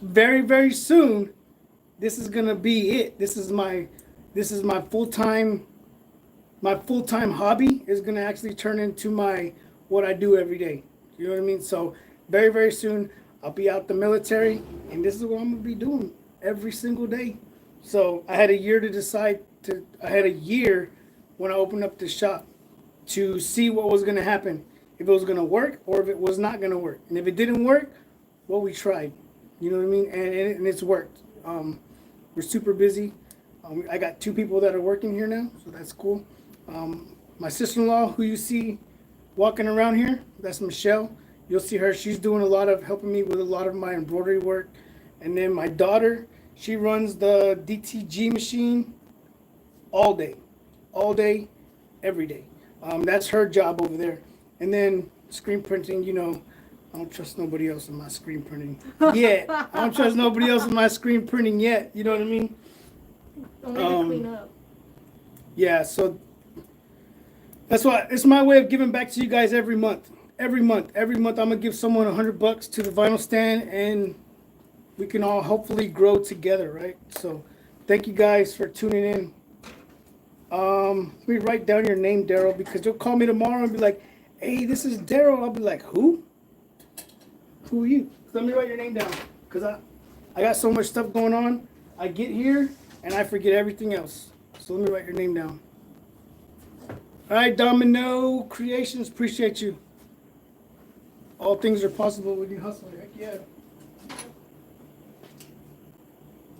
very, very soon, this is gonna be it. This is my full-time hobby is gonna actually turn into what I do every day. You know what I mean? So very, very soon I'll be out the military, and this is what I'm gonna be doing every single day. So I had a year to decide I had a year when I opened up this shop to see what was gonna happen, if it was gonna work or if it was not gonna work. And if it didn't work, well, we tried. You know what I mean? And it's worked. We're super busy. I got 2 people that are working here now, so that's cool. My sister-in-law, who you see walking around here, that's Michelle. You'll see her. She's doing helping me with a lot of my embroidery work. And then my daughter, she runs the DTG machine all day, every day. That's her job over there. And then screen printing, you know, I don't trust nobody else in my screen printing yet. I don't trust nobody else in my screen printing yet. You know what I mean? Only to clean up. Yeah, so that's why it's my way of giving back to you guys every month. Every month I'm gonna give someone $100 to the vinyl stand, and we can all hopefully grow together, right? So thank you guys for tuning in. Let me write down your name, Daryl, because you'll call me tomorrow and be like, hey, this is Daryl. I'll be like, who? Who are you? Let me write your name down, because I got so much stuff going on. I get here and I forget everything else. So let me write your name down. All right, Domino Creations, appreciate you. All things are possible when you hustle. Heck yeah.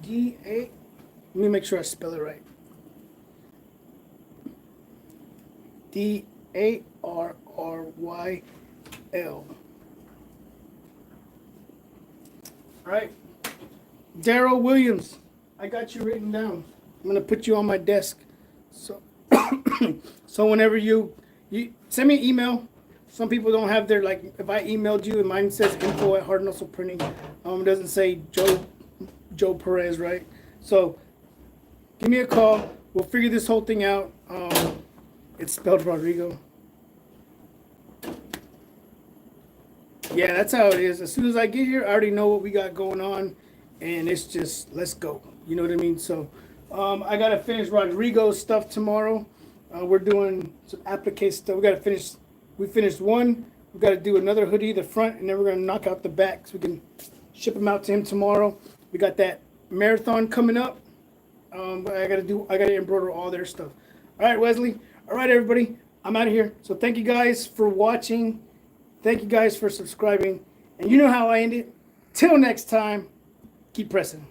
D-A. Let me make sure I spell it right. DARRYL. All right. Daryl Williams, I got you written down. I'm gonna put you on my desk. So, so whenever you send me an email. Some people don't have their, like, if I emailed you and mine says info@hardandhustleprinting, it doesn't say Joe Perez, right? So give me a call. We'll figure this whole thing out. It's spelled Rodrigo. Yeah, that's how it is. As soon as I get here, I already know what we got going on, and it's just, let's go. You know what I mean? So I got to finish Rodrigo's stuff tomorrow. We're doing some applique stuff. We got to finish. We finished one. We got to do another hoodie, the front, and then we're gonna knock out the back so we can ship them out to him tomorrow. We got that marathon coming up. But I gotta embroider all their stuff. All right, Wesley. All right, everybody. I'm out of here. So thank you guys for watching. Thank you guys for subscribing. And you know how I end it. Till next time, keep pressing.